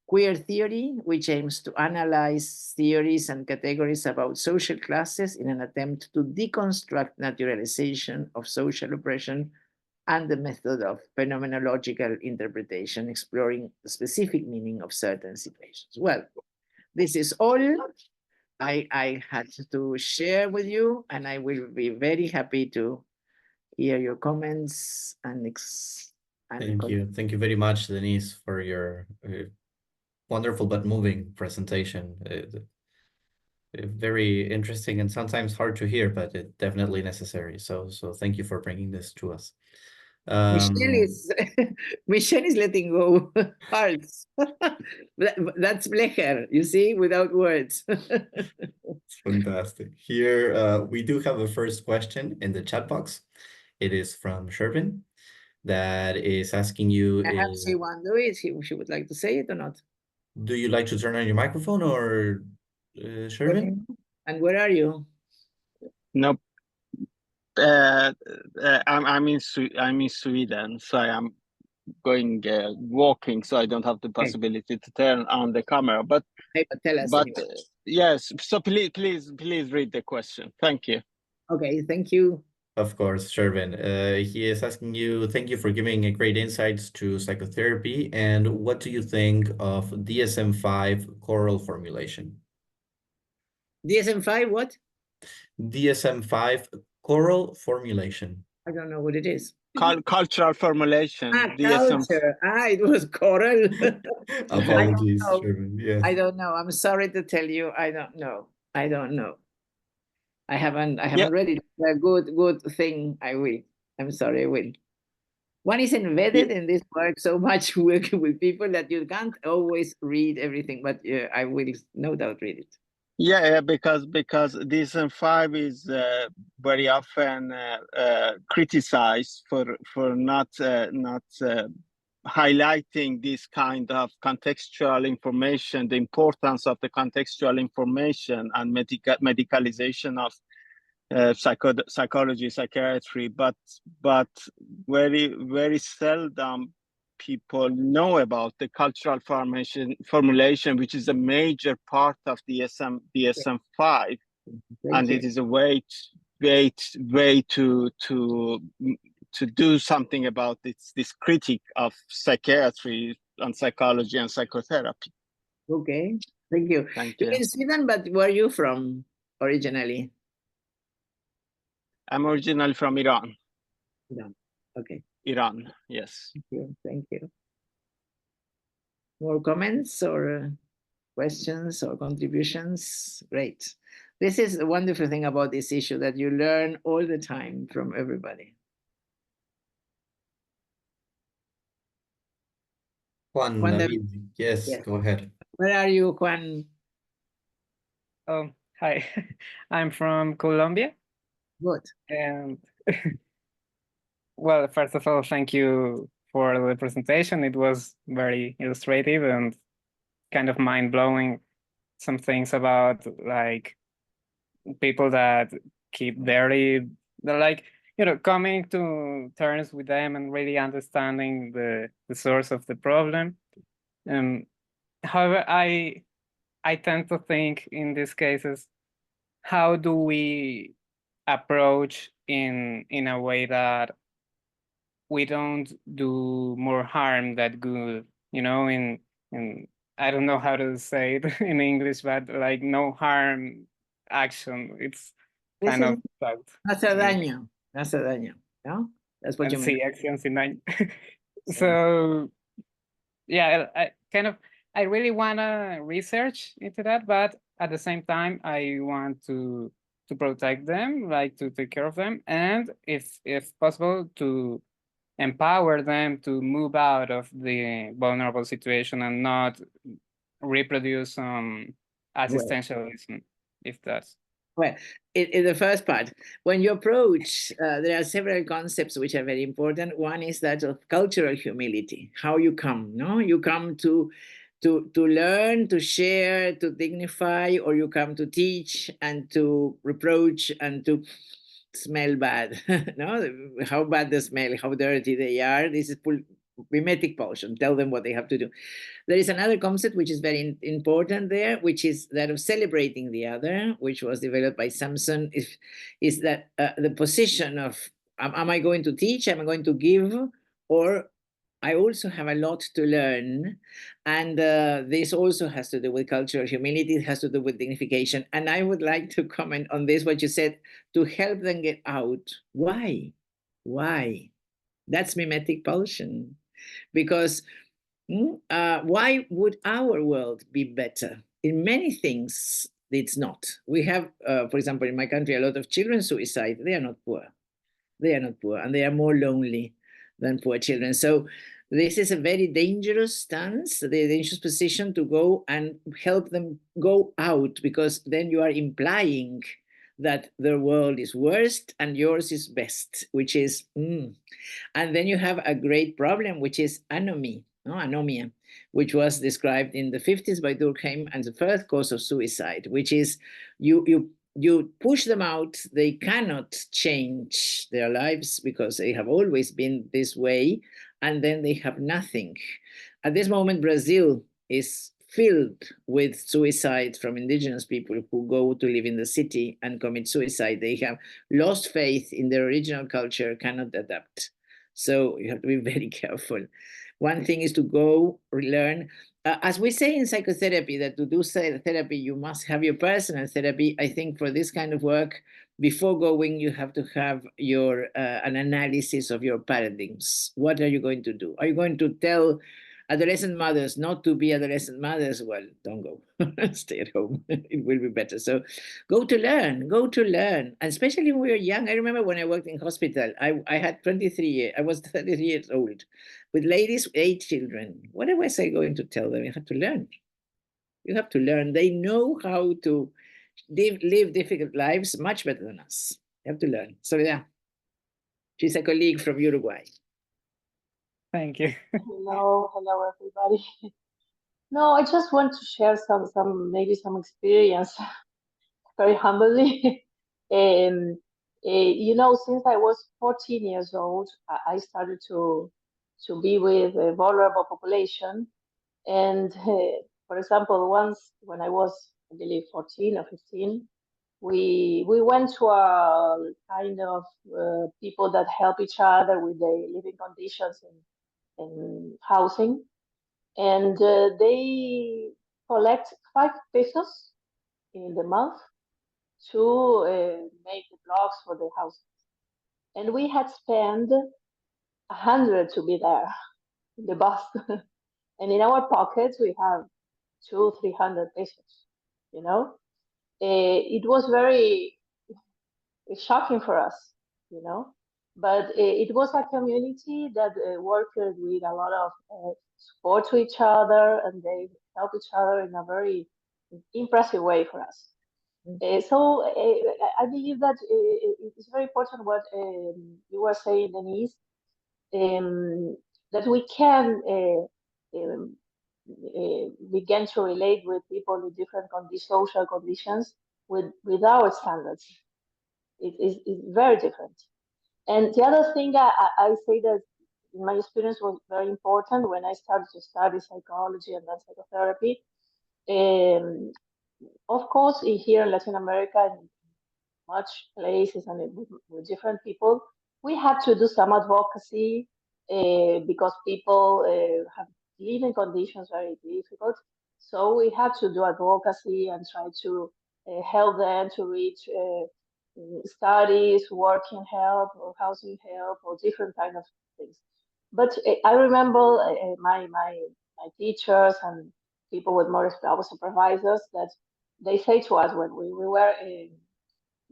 queer theory, which aims to analyze theories and categories about social classes in an attempt to deconstruct naturalization of social oppression and the method of phenomenological interpretation, exploring the specific meaning of certain situations. Well, this is all I had to share with you, and I will be very happy to hear your comments and Thank you. Thank you very much, Denise, for your wonderful but moving presentation. very interesting and sometimes hard to hear, but it definitely necessary. So thank you for bringing this to us. Michelle is Michelle is letting go hearts. That's Blecher, you see, without words. Fantastic. Here we do have a first question in the chat box. It is from Shervin that is asking you, Perhaps she won't do it. She would like to say it or not. do you like to turn on your microphone or Shervin? And where are you? Nope. I'm in Sweden, so I am going walking, so I don't have the possibility to turn on the camera. But Tell us but anyway. yes, so please read the question. Thank you. Okay, thank you. Of course, Shervin. He is asking you, thank you for giving a great insights to psychotherapy. And what do you think of DSM-5 choral formulation? DSM-5, what? DSM-5 choral formulation. I don't know what it is. Cultural formulation. DSM. Culture. It was choral. Apologies, I don't know. Shervin. Yes. I don't know. I'm sorry to tell you. I don't know. I don't know. I haven't Yeah. read it. A good thing. I will. I'm sorry, I will. One is embedded in this work so much working with people that you can't always read everything, but I will no doubt read it. Yeah, because DSM-5 is very often criticized for not highlighting this kind of contextual information, the importance of the contextual information and medicalization of psychology, psychiatry, but very seldom people know about the cultural formulation, which is a major part of DSM-5, and it is a way to do something about this critique of psychiatry and psychology and psychotherapy. Okay, thank you. Thank You're you. in Sweden, but where are you from originally? I'm originally from Iran. No. Okay. Iran, yes. Thank you. Thank you. More comments or questions or contributions? Great. This is the wonderful thing about this issue, that you learn all the time from everybody. Juan, Juan David, yes, yes. go ahead. Where are you, Juan? Oh, hi. I'm from Colombia. Good. And well, first of all, thank you for the presentation. It was very illustrative and kind of mind-blowing. Some things about like people that keep they're like, coming to terms with them and really understanding the source of the problem. However, I tend to think in these cases, how do we approach in a way that we don't do more harm than good, in I don't know how to say it in English, but like no harm action. It's kind of that. No hace daño. No hace daño. No? That's what you mean. Sí, acción sin daño. So yeah, I really want to research into that, but at the same time, I want to protect them, like to take care of them, and if possible, to empower them to move out of the vulnerable situation and not reproduce existentialism, if that's. Well, in the first part, when you approach, there are several concepts which are very important. One is that of cultural humility, how you come, no? You come to learn, to share, to dignify, or you come to teach and to reproach and to smell bad, no? How bad they smell, how dirty they are. This is mimetic potion. Tell them what they have to do. There is another concept which is very important there, which is that of celebrating the other, which was developed by Samson, is that the position of, am I going to teach, am I going to give, or I also have a lot to learn. And this also has to do with cultural humility, it has to do with dignification. And I would like to comment on this, what you said, to help them get out. Why? Why? That's mimetic potion. Because why would our world be better? In many things, It's not. We have, for example, in my country, a lot of children suicide. They are not poor. They are not poor, and they are more lonely than poor children. So this is a very dangerous stance, the dangerous position to go and help them go out, because then you are implying that their world is worst and yours is best, which is, and then you have a great problem, which is anomie, no? Anomia, which was described in the 50s by Durkheim as the first cause of suicide, which is you push them out, they cannot change their lives because they have always been this way, and then they have nothing. At this moment, Brazil is filled with suicides from indigenous people who go to live in the city and commit suicide. They have lost faith in their original culture, cannot adapt. So you have to be very careful. One thing is to go learn. As we say in psychotherapy, that to do therapy, you must have your personal therapy. I think for this kind of work, before going, you have to have your an analysis of your paradigms. What are you going to do? Are you going to tell adolescent mothers not to be adolescent mothers? Well, don't go. Stay at home. It will be better. So go to learn, and especially when we were young. I remember when I worked in hospital, I had 23 years, I was 33 years old, with ladies, 8 children. What was I going to tell them? You have to learn. You have to learn. They know how to live difficult lives much better than us. You have to learn. So yeah, she's a colleague from Uruguay. Thank you. Hello, everybody. No, I just want to share maybe some experience, very humbly. You know, since I was 14 years old, I started to be with a vulnerable population. And for example, once when I was, I believe, 14 or 15, we went to a kind of people that help each other with their living conditions and housing. And they collect 5 pesos in the month to make the blocks for the houses. And we had spent 100 to be there in the bus. And in our pockets, we have 200-300 pesos, you know? It was very shocking for us, you know? But it was a community that worked with a lot of support to each other, and they help each other in a very impressive way for us. So I believe that it's very important what you were saying, Denise, that we can begin to relate with people with different social conditions with our standards. It's very different. And the other thing I say that in my experience was very important when I started to study psychology and then psychotherapy. Of course, here in Latin America, in much places and with different people, we have to do some advocacy because people have living conditions very difficult. So we have to do advocacy and try to help them to reach studies, working help, or housing help, or different kind of things. But I remember my teachers and people with more our supervisors that they say to us when we were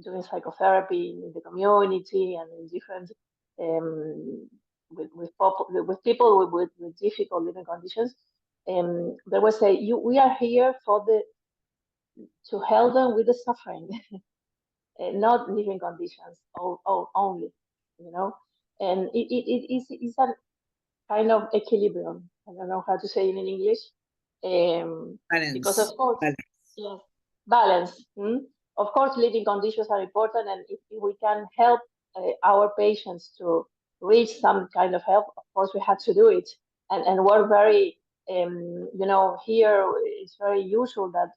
doing psychotherapy in the community and in different with people with difficult living conditions, they would say, we are here to help them with the suffering, not living conditions only, you know. And it's a kind of equilibrium. I don't know how to say it in English. Balance. Because of course, Balance. yes, balance. Of course, living conditions are important, and if we can help our patients to reach some kind of help, of course we have to do it. And we're very, you know, here it's very usual that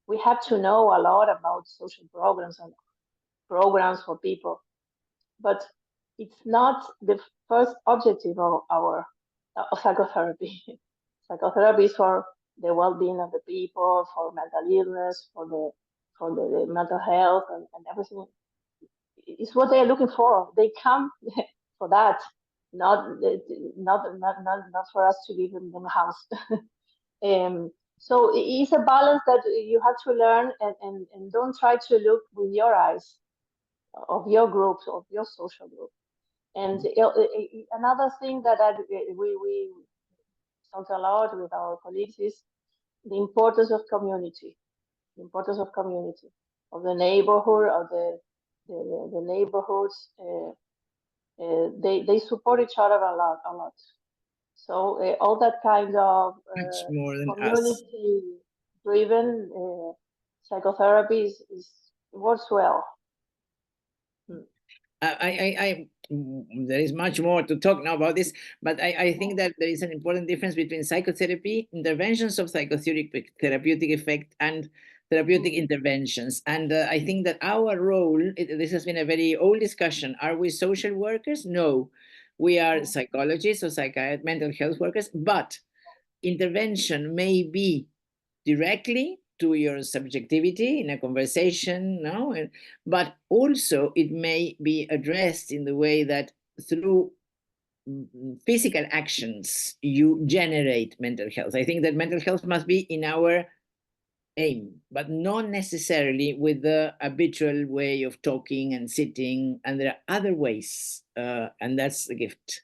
we have to know a lot about social programs and programs for people, but it's not the first objective of our psychotherapy. Psychotherapy is for the well-being of the people, for mental illness, for the mental health and everything. It's what they're looking for. They come for that, not for us to give them a house. So it's a balance that you have to learn, and don't try to look with your eyes of your groups, of your social group. And another thing that we talk a lot with our colleagues is the importance of community, the importance of community, of the neighborhood, of the neighborhoods. They support each other a lot, a lot. So all that kind of Much more than us. community-driven psychotherapy works well. There is much more to talk now about this, but I think that there is an important difference between psychotherapy, interventions of therapeutic effect, and therapeutic interventions. And I think that our role, this has been a very old discussion. Are we social workers? No, we are psychologists or mental health workers, but intervention may be directly to your subjectivity in a conversation, no? But also it may be addressed in the way that through physical actions you generate mental health. I think that mental health must be in our aim, but not necessarily with the habitual way of talking and sitting. And there are other ways, and that's the gift.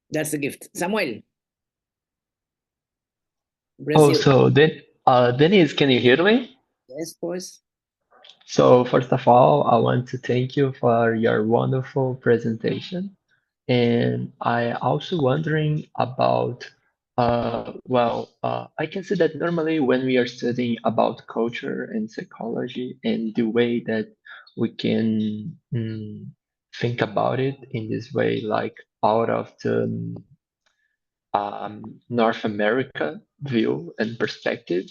That's the gift. Samuel. Oh, Brazil. so Denise, can you hear me? Yes, of course. So first of all, I want to thank you for your wonderful presentation. And I also wondering about, I can see that normally when we are studying about culture and psychology and the way that we can think about it in this way, like out of the North America view and perspective,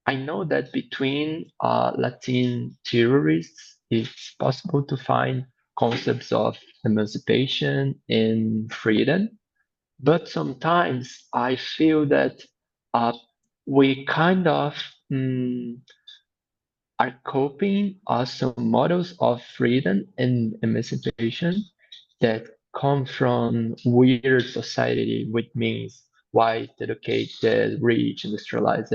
I know that between Latin theorists, it's possible to find concepts of emancipation and freedom, but sometimes I feel that uh, we kind of are coping some models of freedom and emancipation that come from weird society, which means white, educated, rich, industrialized.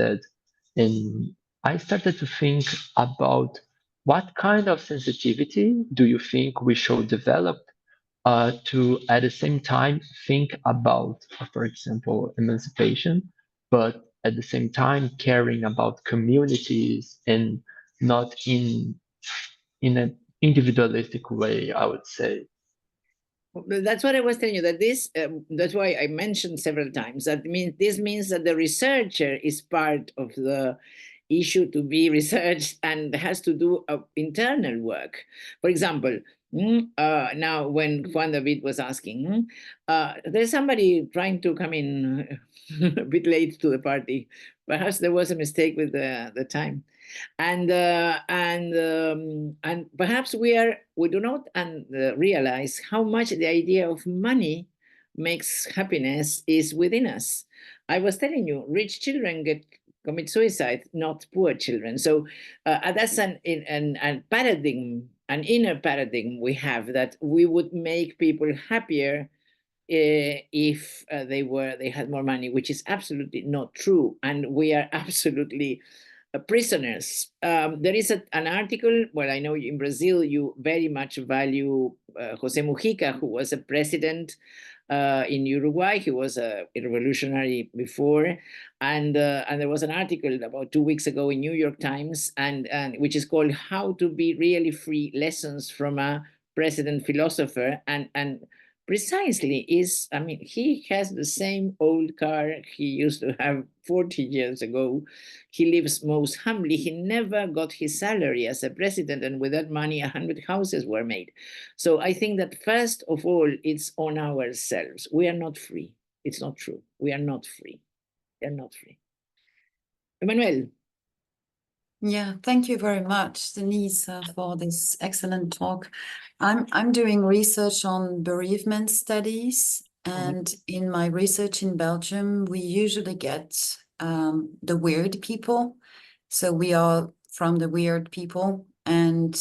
And I started to think about what kind of sensitivity do you think we should develop to at the same time think about, for example, emancipation, but at the same time caring about communities and not in an individualistic way, I would say. That's what I was telling you, that this, that's why I mentioned several times that this means that the researcher is part of the issue to be researched and has to do internal work. For example, now when Juan David was asking, there's somebody trying to come in a bit late to the party. Perhaps there was a mistake with the time. And perhaps we do not realize how much the idea of money makes happiness is within us. I was telling you, rich children commit suicide, not poor children. So that's an paradigm, an inner paradigm we have, that we would make people happier if they had more money, which is absolutely not true, and we are absolutely prisoners. There is an article, well, I know in Brazil you very much value Jose Mujica, who was a president in Uruguay. He was a revolutionary before, and there was an article about 2 weeks ago in New York Times, and which is called "How to Be Really Free: Lessons from a President Philosopher," and precisely is, I mean, he has the same old car he used to have 40 years ago. He lives most humbly. He never got his salary as a president, and with that money, 100 houses were made. So I think that first of all, it's on ourselves. We are not free. It's not true. We are not free. We are not free. Emmanuel. Yeah, thank you very much, Denise, for this excellent talk. I'm doing research on bereavement studies, and in my research in Belgium, we usually get the weird people. So we are from the weird people, and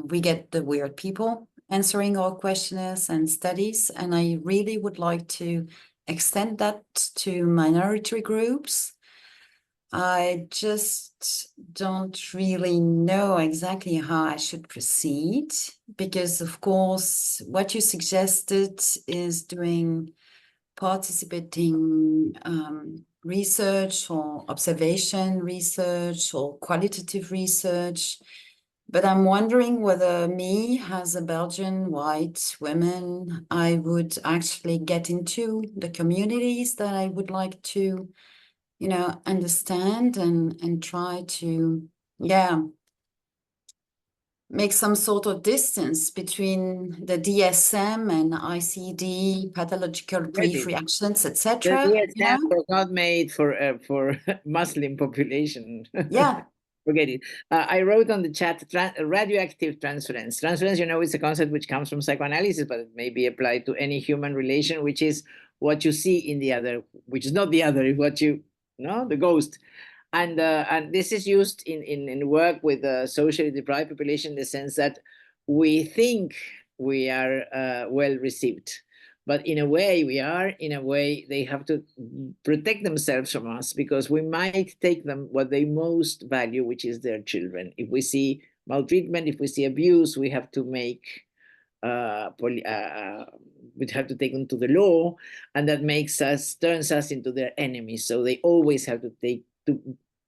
we get the weird people answering our questionnaires and studies. And I really would like to extend that to minority groups. I just don't really know exactly how I should proceed because, of course, what you suggested is doing participating research or observation research or qualitative research. But I'm wondering whether me, as a Belgian white woman, I would actually get into the communities that I would like to, understand and try to, make some sort of distance between the DSM and ICD, pathological brief reactions, The etc. DSM was not made for Muslim population. Yeah. Forget it. I wrote on the chat radioactive transference. Transference, is a concept which comes from psychoanalysis, but it may be applied to any human relation, which is what you see in the other, which is not the other, is what the ghost. And this is used in work with socially deprived population in the sense that we think we are well received. But in a way, we are. In a way, they have to protect themselves from us because we might take them what they most value, which is their children. If we see maltreatment, if we see abuse, we have to make we'd have to take them to the law, and that turns us into their enemies. So they always have to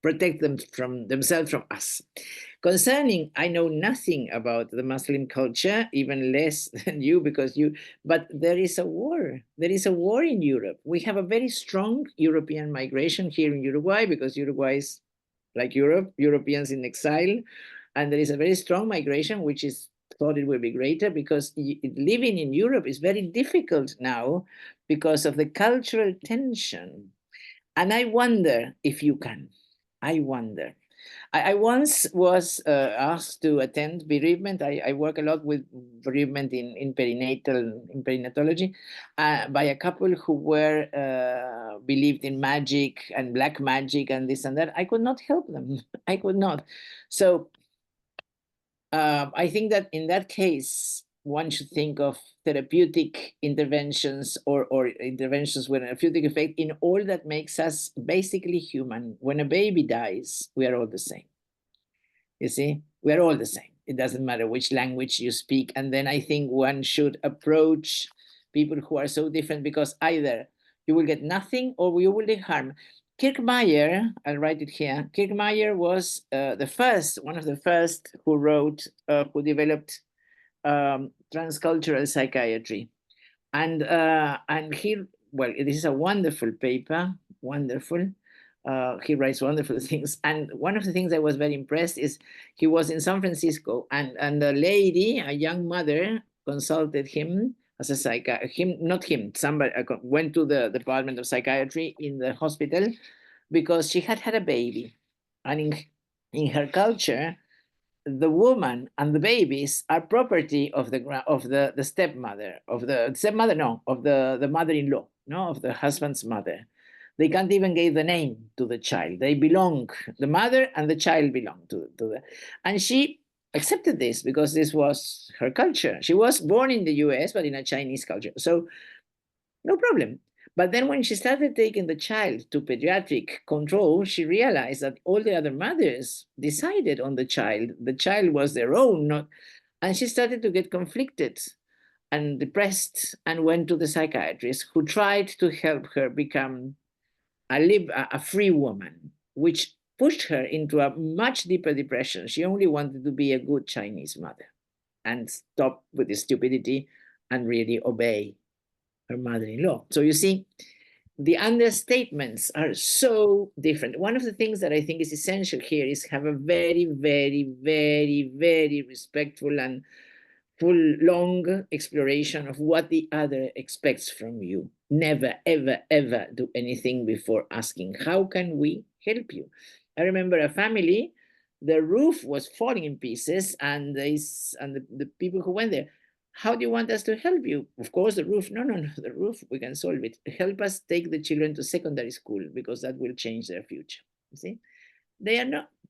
protect them from themselves from us. Concerning, I know nothing about the Muslim culture, even less than you, but there is a war. There is a war in Europe. We have a very strong European migration here in Uruguay because Uruguay is like Europe, Europeans in exile. And there is a very strong migration, which is thought it will be greater because living in Europe is very difficult now because of the cultural tension. And I wonder if you can. I wonder. I once was asked to attend bereavement. I work a lot with bereavement in perinatology, by a couple who were believed in magic and black magic and this and that. I could not help them. I could not. So I think that in that case, one should think of therapeutic interventions or interventions with a therapeutic effect in all that makes us basically human. When a baby dies, we are all the same. You see, we are all the same. It doesn't matter which language you speak. And then I think one should approach people who are so different because either you will get nothing or you will get harm. Kirkmeyer, I'll write it here. Kirkmeyer was one of the first who developed transcultural psychiatry. And this is a wonderful paper, wonderful. He writes wonderful things. And one of the things I was very impressed is he was in San Francisco and a lady, a young mother, consulted him as a somebody went to the Department of Psychiatry in the hospital because she had had a baby. And in her culture, the woman and the babies are property of the stepmother, of the mother-in-law, of the husband's mother. They can't even give the name to the child. They belong, the mother and the child belong to the. And she accepted this because this was her culture. She was born in the US, but in a Chinese culture. So no problem. But then when she started taking the child to pediatric control, she realized that all the other mothers decided on the child. The child was their own, and she started to get conflicted and depressed and went to the psychiatrist who tried to help her become a free woman, which pushed her into a much deeper depression. She only wanted to be a good Chinese mother and stop with the stupidity and really obey her mother-in-law. So you see, the understatements are so different. One of the things that I think is essential here is have a very, very, very, very respectful and full, long exploration of what the other expects from you. Never, ever, ever do anything before asking, how can we help you? I remember a family, the roof was falling in pieces, and the people who went there, how do you want us to help you? Of course, the roof. No, the roof, we can solve it. Help us take the children to secondary school because that will change their future. You see?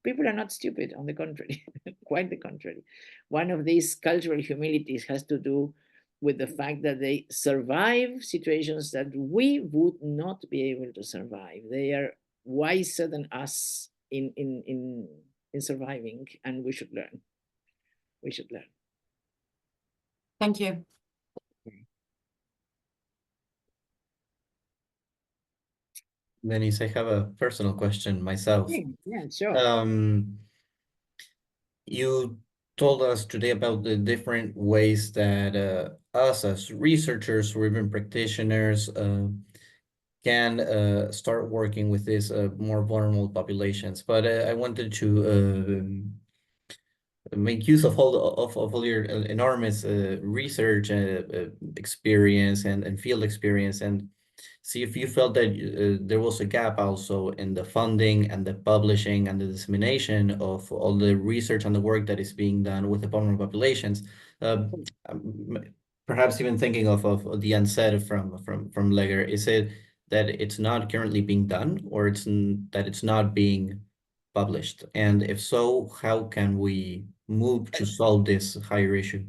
People are not stupid, on the contrary, quite the contrary. One of these cultural humilities has to do with the fact that they survive situations that we would not be able to survive. They are wiser than us in surviving, and we should learn. We should learn. Thank you. Denise, I have a personal question myself. Yeah, sure. You told us today about the different ways that us as researchers or even practitioners can start working with these more vulnerable populations. But I wanted to make use of all your enormous research experience and field experience, and see if you felt that there was a gap also in the funding and the publishing and the dissemination of all the research and the work that is being done with the vulnerable populations. Perhaps even thinking of the unsaid from Leger, is it that it's not currently being done, or that it's not being published? And if so, how can we move to solve this higher issue?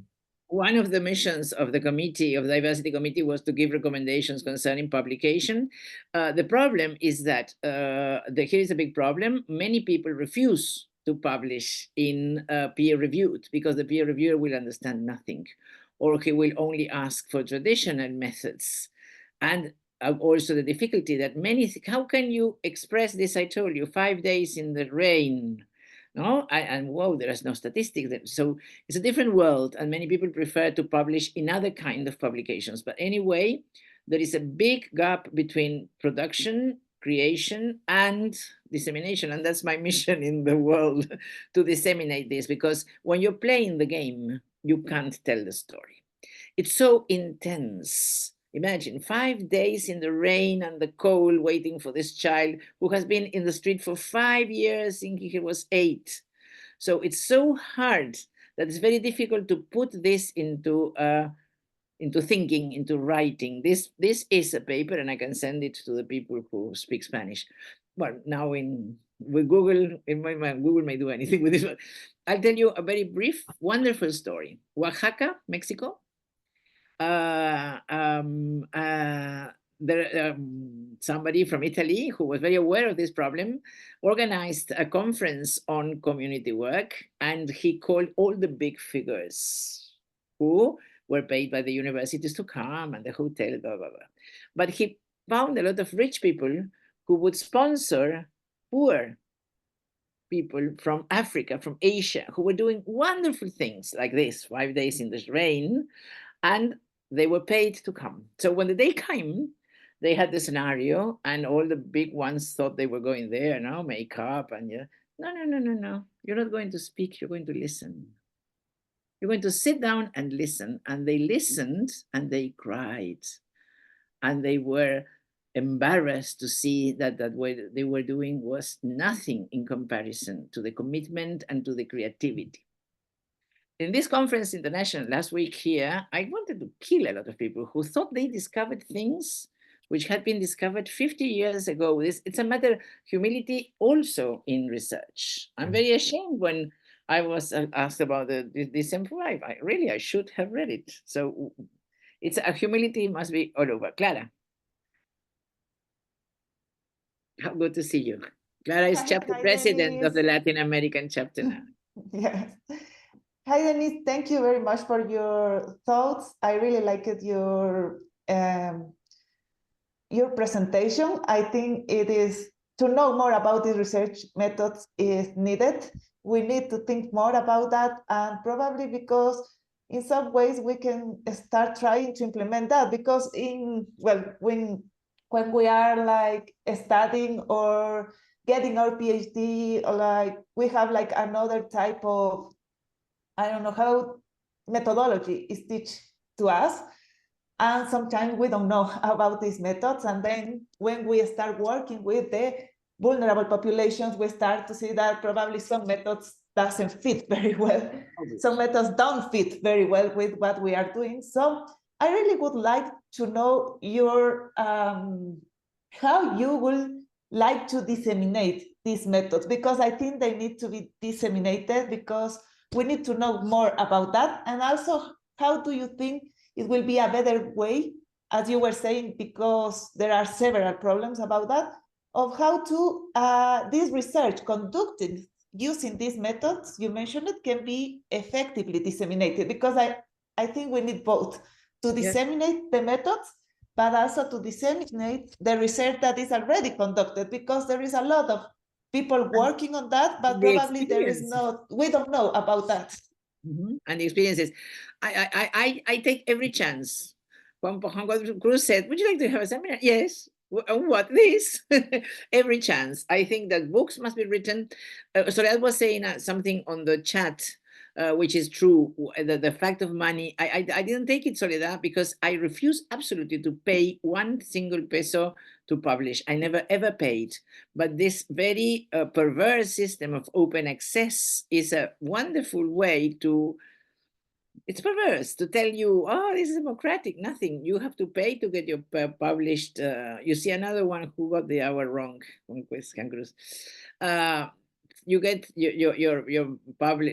One of the missions of the committee, of the diversity committee, was to give recommendations concerning publication. The problem is that here is a big problem. Many people refuse to publish in peer reviewed because the peer reviewer will understand nothing, or he will only ask for traditional methods. And also the difficulty that how can you express this? I told you, 5 days in the rain. No, and whoa, there is no statistics. So it's a different world, and many people prefer to publish in other kind of publications. But anyway, there is a big gap between production, creation, and dissemination. And that's my mission in the world, to disseminate this, because when you're playing the game, you can't tell the story. It's so intense. Imagine 5 days in the rain and the cold waiting for this child who has been in the street for 5 years, thinking he was 8. So it's so hard that it's very difficult to put this into thinking, into writing. This is a paper, and I can send it to the people who speak Spanish. Well, now with Google, Google may do anything with this one. I'll tell you a very brief, wonderful story. Oaxaca, Mexico. Somebody from Italy who was very aware of this problem organized a conference on community work, and he called all the big figures who were paid by the universities to come, and the hotel, blah, blah, blah. But he found a lot of rich people who would sponsor poor people from Africa, from Asia, who were doing wonderful things like this, 5 days in the rain, and they were paid to come. So when the day came, they had the scenario, and all the big ones thought they were going there, no, makeup, and yeah. No. You're not going to speak, you're going to listen. You're going to sit down and listen. And they listened, and they cried. And they were embarrassed to see that what they were doing was nothing in comparison to the commitment and to the creativity. In this conference international last week here, I wanted to kill a lot of people who thought they discovered things which had been discovered 50 years ago. It's a matter of humility also in research. I'm very ashamed when I was asked about the DSM-5. I should have read it. So it's a humility must be all over. Clara. How good to see you. Clara is chapter president Denise. of the Latin American chapter now. Yes. Hi, Denise. Thank you very much for your thoughts. I really liked your presentation. I think it is to know more about these research methods is needed. We need to think more about that, and probably because in some ways we can start trying to implement that, because when we are like studying or getting our PhD, or like we have like another type of, I don't know how methodology is taught to us. And sometimes we don't know about these methods. And then when we start working with the vulnerable populations, we start to see that probably some methods doesn't fit very well. Some methods don't fit very well with what we are doing. So I really would like to know your how you will like to disseminate these methods, because I think they need to be disseminated, because we need to know more about that. And also, how do you think it will be a better way, as you were saying, because there are several problems about that, of how to this research conducted using these methods you mentioned it can be effectively disseminated, because I think we need both to disseminate the methods, but also to disseminate the research that is already conducted, because there is a lot of people working on that, but probably there is we don't know about that. And the experiences. I take every chance. Juan Cruz said, would you like to have a seminar? Yes. What this? Every chance. I think that books must be written. Soledad was saying something on the chat, which is true. The fact of money, I didn't take it, Soledad, because I refuse absolutely to pay 1 single peso to publish. I never ever paid. But this very perverse system of open access is a wonderful way to, it's perverse to tell you, oh, this is democratic. Nothing. You have to pay to get your published. You see another one who got the hour wrong. You get your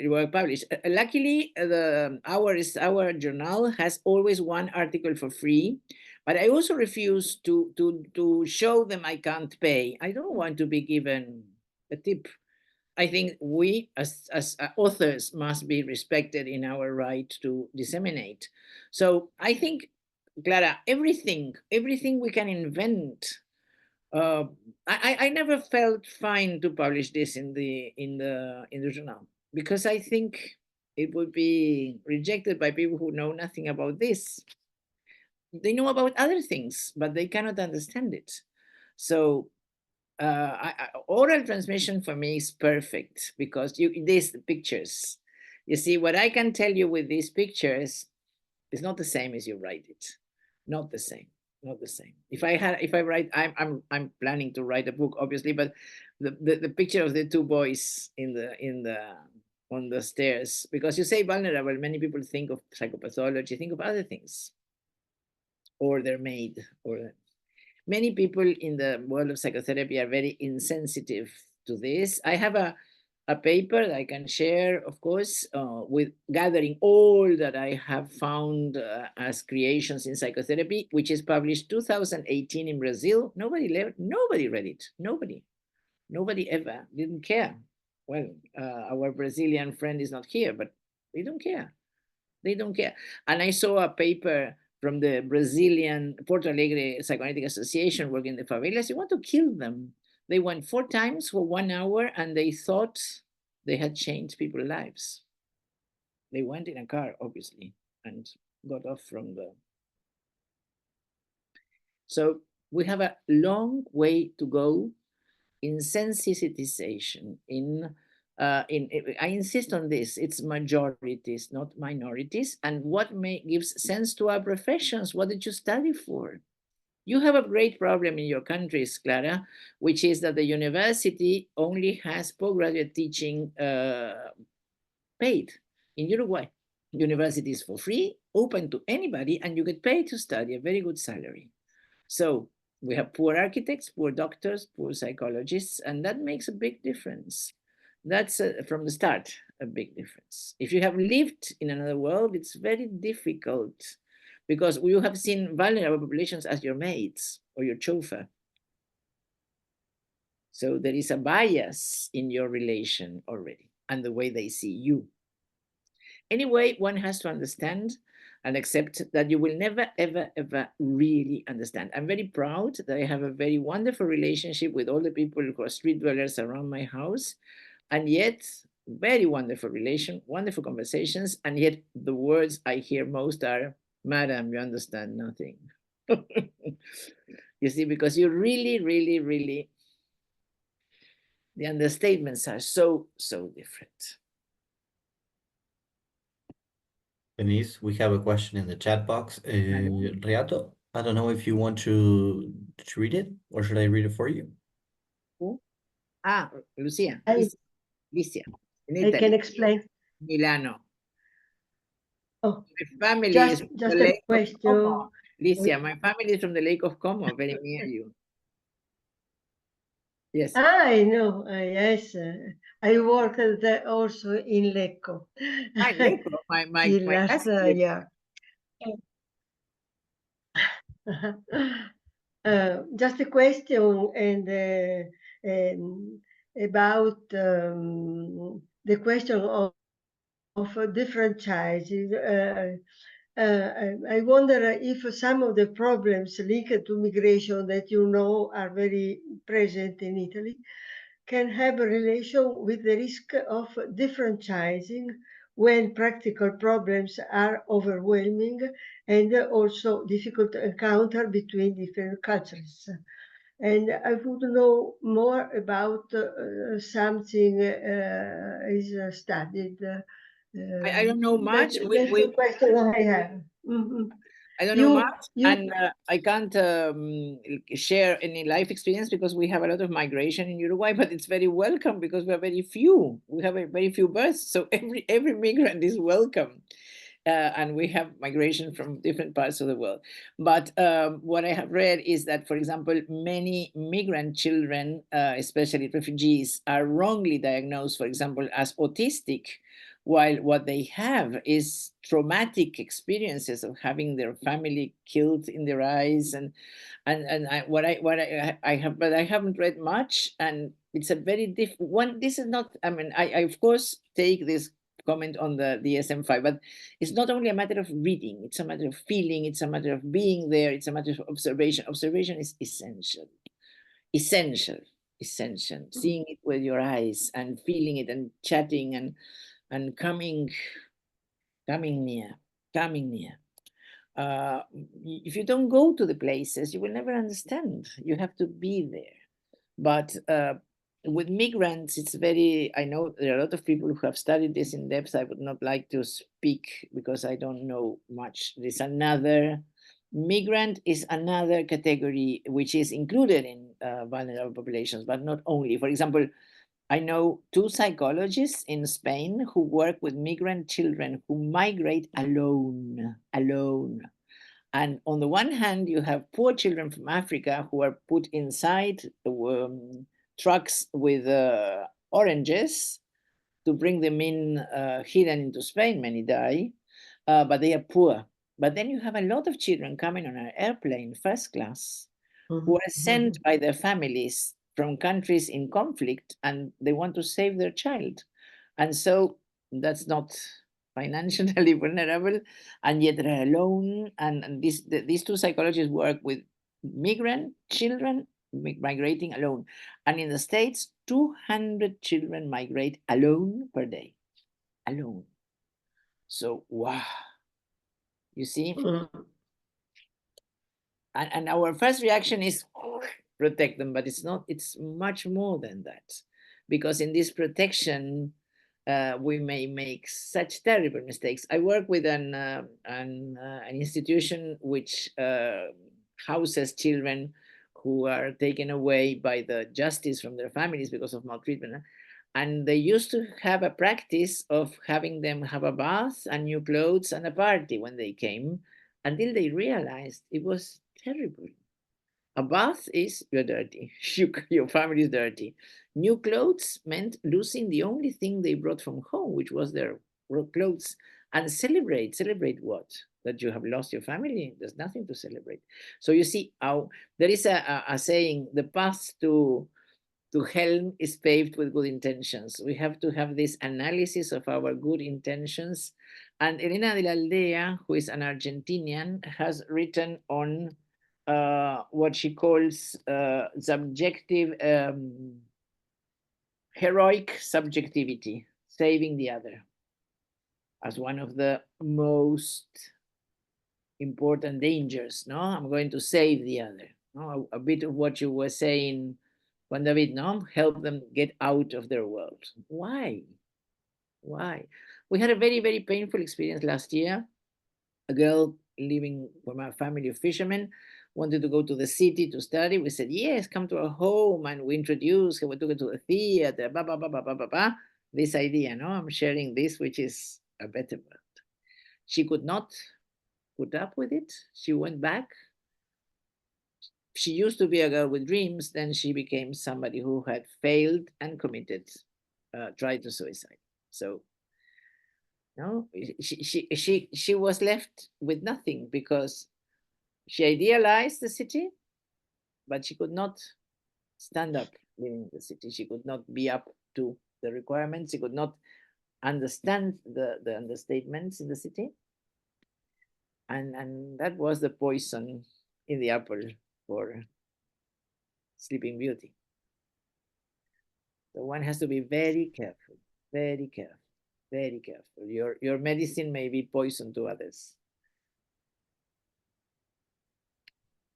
work published. Luckily, our journal has always 1 article for free, but I also refuse to show them I can't pay. I don't want to be given a tip. I think we as authors must be respected in our right to disseminate. So I think, Clara, everything we can invent. I never felt fine to publish this in the journal, because I think it would be rejected by people who know nothing about this. They know about other things, but they cannot understand it. So oral transmission for me is perfect, because these pictures, you see, what I can tell you with these pictures is not the same as you write it. Not the same. Not the same. If I write, I'm planning to write a book, obviously, but the picture of the 2 boys on the stairs, because you say vulnerable, many people think of psychopathology, think of other things, or their maid, or many people in the world of psychotherapy are very insensitive to this. I have a paper that I can share, of course, with gathering all that I have found as creations in psychotherapy, which is published 2018 in Brazil. Nobody read it. Nobody ever didn't care. Well, our Brazilian friend is not here, but they don't care. They don't care. And I saw a paper from the Brazilian Porto Alegre Psychoanalytic Association working in the favelas. You want to kill them. They went 4 times for 1 hour, and they thought they had changed people's lives. They went in a car, obviously, and got off from the... So we have a long way to go in sensitization, I insist on this, it's majorities, not minorities, and what gives sense to our professions. What did you study for? You have a great problem in your countries, Clara, which is that the university only has postgraduate teaching paid. In Uruguay, university is for free, open to anybody, and you get paid to study a very good salary. So we have poor architects, poor doctors, poor psychologists, and that makes a big difference. That's from the start a big difference. If you have lived in another world, it's very difficult, because you have seen vulnerable populations as your mates or your chauffeur. So there is a bias in your relation already and the way they see you. Anyway, one has to understand and accept that you will never, ever, ever really understand. I'm very proud that I have a very wonderful relationship with all the people who are street dwellers around my house, and yet very wonderful relation, wonderful conversations, and yet the words I hear most are, "Madam, you understand nothing." You see, because you really, really, really, the understatements are so, so different. Denise, we have a question in the chat box. Reato, I don't know if you want to read it, or should I read it for you? Who? Lucia. Licia. I can explain. Milano. Oh, My family is from just the a Lake of question. Como. Licia, my family is from the Lake of Como, very near you. Yes. I know. Yes, I worked there also in Lecco. Lecco, my last cousin. year. Just a question about the question of different choices. I wonder if some of the problems linked to migration that you know are very present in Italy can have a relation with the risk of differentiating when practical problems are overwhelming and also difficult to encounter between different cultures. And I would know more about something is studied. I don't know much. That's the question I have. Mhm. I don't know much, and I can't share any life experience because we have a lot of migration in Uruguay, but it's very welcome because we are very few. We have very few births, so every migrant is welcome. And we have migration from different parts of the world. But what I have read is that, for example, many migrant children, especially refugees, are wrongly diagnosed, for example, as autistic, while what they have is traumatic experiences of having their family killed in their eyes. I have, but I haven't read much, and it's a very different one. This is not, I mean, I of course take this comment on the DSM-5, but it's not only a matter of reading, it's a matter of feeling, it's a matter of being there, it's a matter of observation. Observation is essential, essential. Seeing it with your eyes and feeling it and chatting and coming near. If you don't go to the places, you will never understand. You have to be there. But with migrants, it's very, I know there are a lot of people who have studied this in depth. I would not like to speak because I don't know much. There's another, migrant is another category which is included in vulnerable populations, but not only. For example, I know 2 psychologists in Spain who work with migrant children who migrate alone. And on the one hand, you have poor children from Africa who are put inside trucks with oranges to bring them in hidden into Spain. Many die, but they are poor. But then you have a lot of children coming on an airplane, first class, who are sent by their families from countries in conflict, and they want to save their child. And so that's not financially vulnerable, and yet they're alone. And these 2 psychologists work with migrant children migrating alone. And in the States, 200 children migrate alone per day. Alone. So, wow. You see? And our first reaction is protect them, but it's not, it's much more than that. Because in this protection, we may make such terrible mistakes. I work with an institution which houses children who are taken away by the justice from their families because of maltreatment. And they used to have a practice of having them have a bath and new clothes and a party when they came, until they realized it was terrible. A bath is you're dirty, your family is dirty. New clothes meant losing the only thing they brought from home, which was their clothes. And celebrate what? That you have lost your family? There's nothing to celebrate. So you see how there is a saying, the path to hell is paved with good intentions. We have to have this analysis of our good intentions. And Elena de la Aldea, who is an Argentinian, has written on what she calls subjective, heroic subjectivity, saving the other, as one of the most important dangers. No, I'm going to save the other. No, a bit of what you were saying, Juan David, no, help them get out of their world. Why? We had a very, very painful experience last year. A girl living from a family of fishermen wanted to go to the city to study. We said, yes, come to our home. And we introduced her, we took her to the theater, this idea, no? I'm sharing this, which is a better world. She could not put up with it. She went back. She used to be a girl with dreams. Then she became somebody who had failed and committed, tried to suicide. So no, she was left with nothing because she idealized the city, but she could not stand up in the city. She could not be up to the requirements. She could not understand the understatements in the city. And that was the poison in the apple for Sleeping Beauty. So one has to be very careful, very careful, very careful. Your medicine may be poison to others.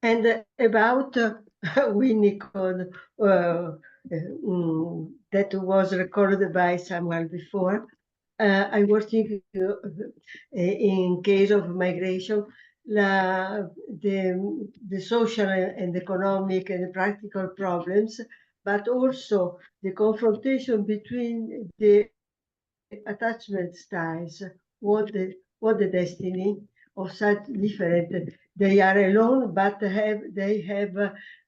And about Winnicott, that was recorded by someone before. I was thinking in case of migration, the social and economic and practical problems, but also the confrontation between the attachment styles, what the destiny of such different. They are alone, but they have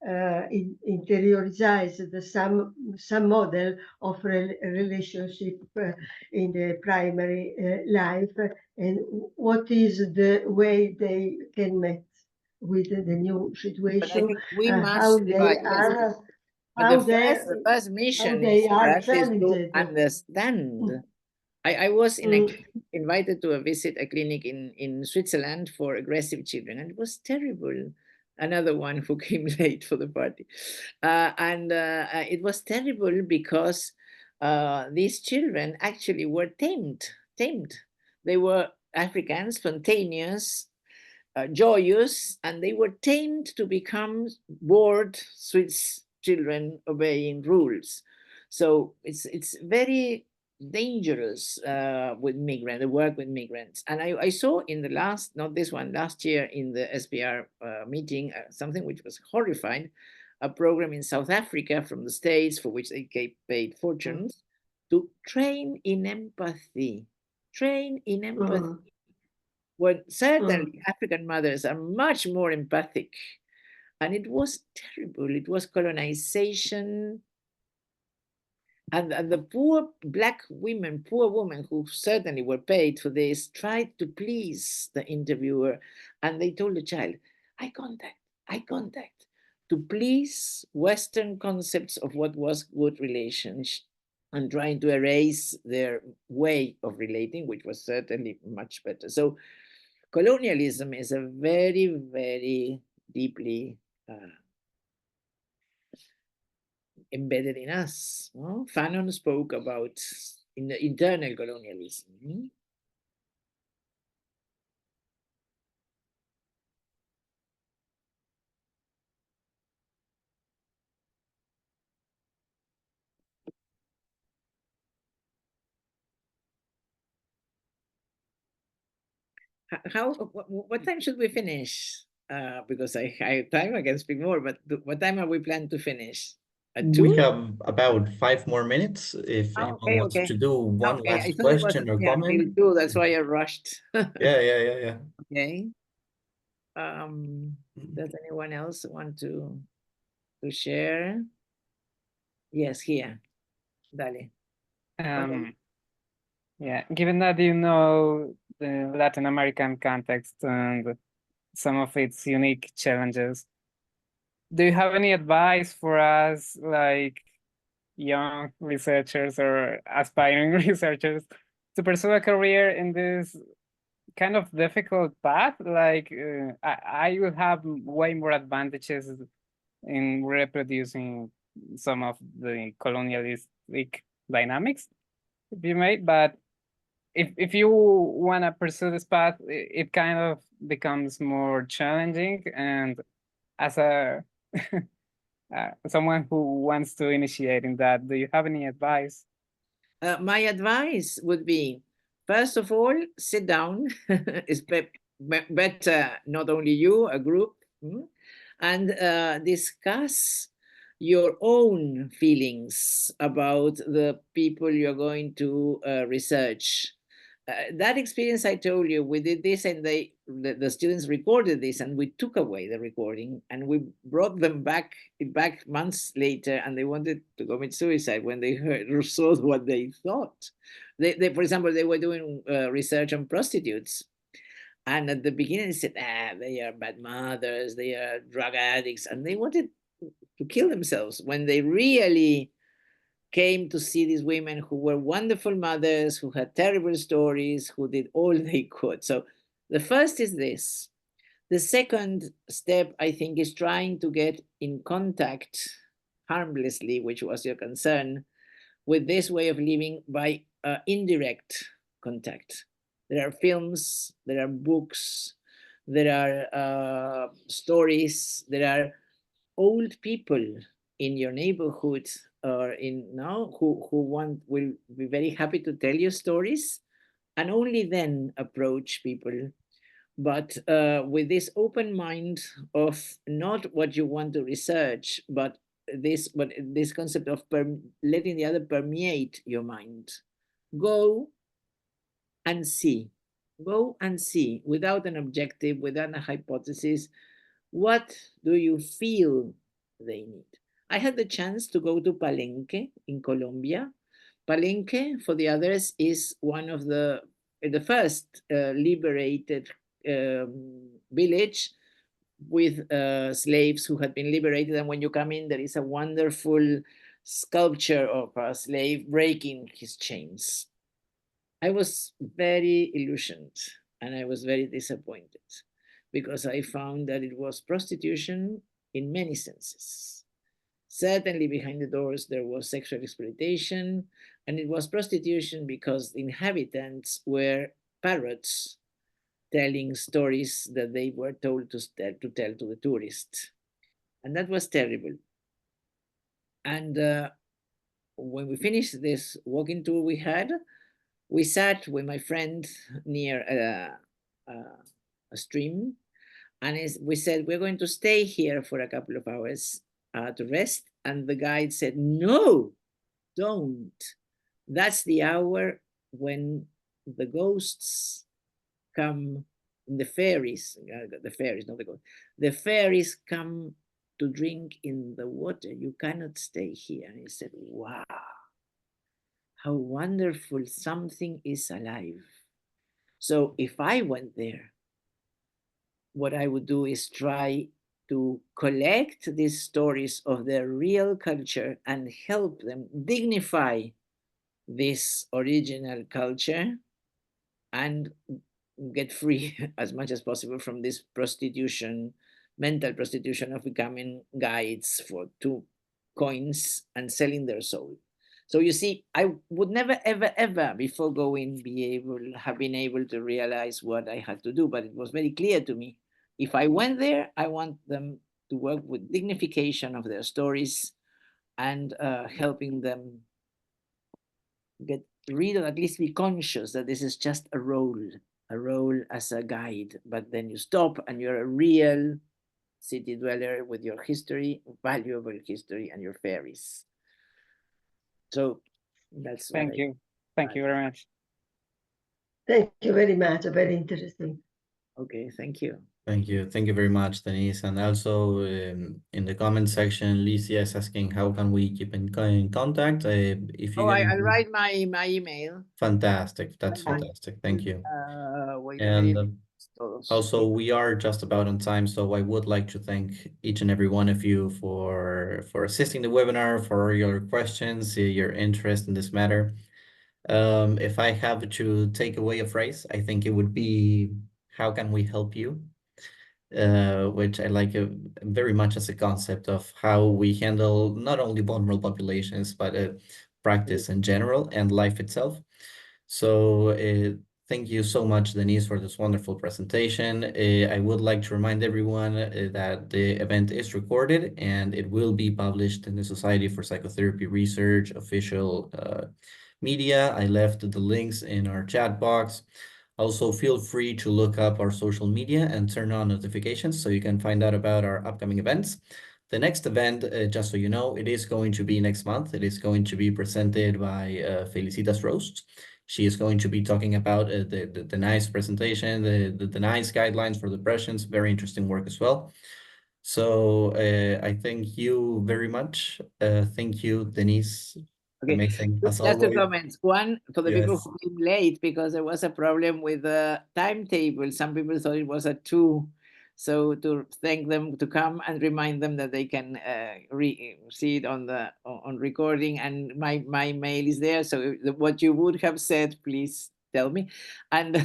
interiorized some model of relationship in the primary life, and what is the way they can meet with the new But I situation, think we how must they yes. are, But how the first how mission they for are us is to challenged. understand. I was Mm. invited to visit a clinic in Switzerland for aggressive children, and it was terrible. Another one who came late for the party. And it was terrible because these children actually were tamed. They were African, spontaneous, joyous, and they were tamed to become bored Swiss children obeying rules. So it's very dangerous with migrants, the work with migrants. And I saw in the last, not this one, last year in the SPR meeting, something which was horrifying, a program in South Africa from the States for which they paid fortunes to train in empathy. Train in empathy. When certainly African mothers are much more empathic. And it was terrible. It was colonization. And the poor black women, poor women who certainly were paid for this, tried to please the interviewer. And they told the child, eye contact, to please Western concepts of what was good relations and trying to erase their way of relating, which was certainly much better. So colonialism is a very, very deeply embedded in us. No? Fanon spoke about in the internal colonialism. What time should we finish? Because I have time, I can speak more, but what time are we planning to finish? At We 2? have about 5 more minutes if anyone Okay, wants okay. to do one Okay, I last thought it was question or till comment. 2. That's why I rushed. Yeah. Okay. Does anyone else want to share? Yes, here. Dale. Yeah, given that you know the Latin American context and some of its unique challenges, do you have any advice for us, like young researchers or aspiring researchers, to pursue a career in this kind of difficult path? Like, I will have way more advantages in reproducing some of the colonialistic dynamics, if you may, but if you want to pursue this path, it kind of becomes more challenging. And as a someone who wants to initiate in that, do you have any advice? My advice would be, first of all, sit down. It's better, not only you, a group, and discuss your own feelings about the people you're going to research. That experience I told you, we did this and the students recorded this and we took away the recording and we brought them back months later and they wanted to commit suicide when they saw what they thought. They, for example, they were doing research on prostitutes. And at the beginning, they said, they are bad mothers, they are drug addicts. And they wanted to kill themselves when they really came to see these women who were wonderful mothers, who had terrible stories, who did all they could. So the first is this. The second step, I think, is trying to get in contact harmlessly, which was your concern, with this way of living by indirect contact. There are films, there are books, there are stories, there are old people in your neighborhood or in now who will be very happy to tell you stories, and only then approach people, but with this open mind of not what you want to research, but this concept of letting the other permeate your mind. Go and see. Go and see without an objective, without a hypothesis. What do you feel they need? I had the chance to go to Palenque in Colombia. Palenque, for the others, is one of the first liberated village with slaves who had been liberated. And when you come in, there is a wonderful sculpture of a slave breaking his chains. I was very illusioned and I was very disappointed because I found that it was prostitution in many senses. Certainly, behind the doors, there was sexual exploitation, and it was prostitution because the inhabitants were parrots telling stories that they were told to tell to the tourists. And that was terrible. And when we finished this walking tour we sat with my friend near a stream, and we said, we're going to stay here for a couple of hours to rest. And the guide said, no, don't. That's the hour when the ghosts come, the fairies, not the ghosts, the fairies come to drink in the water. You cannot stay here. And he said, wow, how wonderful, something is alive. So if I went there, what I would do is try to collect these stories of their real culture and help them dignify this original culture and get free as much as possible from this prostitution, mental prostitution of becoming guides for 2 coins and selling their soul. So you see, I would never, ever, ever before going have been able to realize what I had to do, but it was very clear to me. If I went there, I want them to work with dignification of their stories and helping them get rid of, at least be conscious that this is just a role as a guide, but then you stop and you're a real city dweller with your history, valuable history, and your fairies. So that's what Thank you. Thank you very much. Thank you very much. Very interesting. Okay, thank you. Thank you. Thank you very much, Denise. And also in the comment section, Licia is asking, how can we keep in contact? If you I'll write my email. Fantastic. That's fantastic. Thank you. Wait a And minute. also, we are just about on time, so I would like to thank each and every one of you for assisting the webinar, for your questions, your interest in this matter. If I have to take away a phrase, I think it would be, how can we help you? Which I like very much as a concept of how we handle not only vulnerable populations, but practice in general and life itself. So thank you so much, Denise, for this wonderful presentation. I would like to remind everyone that the event is recorded and it will be published in the Society for Psychotherapy Research official media. I left the links in our chat box. Also, feel free to look up our social media and turn on notifications so you can find out about our upcoming events. The next event, just so you know, it is going to be next month. It is going to be presented by Felicitas Roast. She is going to be talking about the nice presentation, the nice guidelines for depressions, very interesting work as well. So I thank you very much. Thank you, Denise. Okay. Amazing, as Just 2 always. comments. One, for the people Yes. who came late, because there was a problem with the timetable. Some people thought it was at 2. So to thank them, to come and remind them that they can see it on recording, and my mail is there. So what you would have said, please tell me. And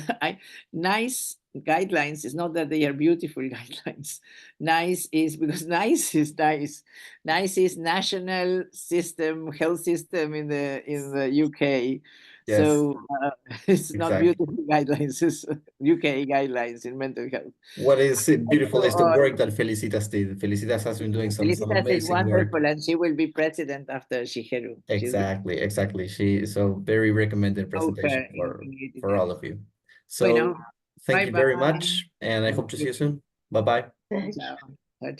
nice guidelines is not that they are beautiful guidelines. Nice is because nice is nice. Nice is national system, health system in the UK. Yes. So it's not Exactly. beautiful guidelines, it's UK guidelines in mental health. What is beautiful is the So, work that Felicitas did. Felicitas has been doing some Felicitas is amazing work. wonderful, and she will be president after Shigeru. Exactly. She so very recommended presentation for all of you. So Bueno, thank you very bye-bye. much, and I hope to see you soon. Bye bye. Ciao. Ciao.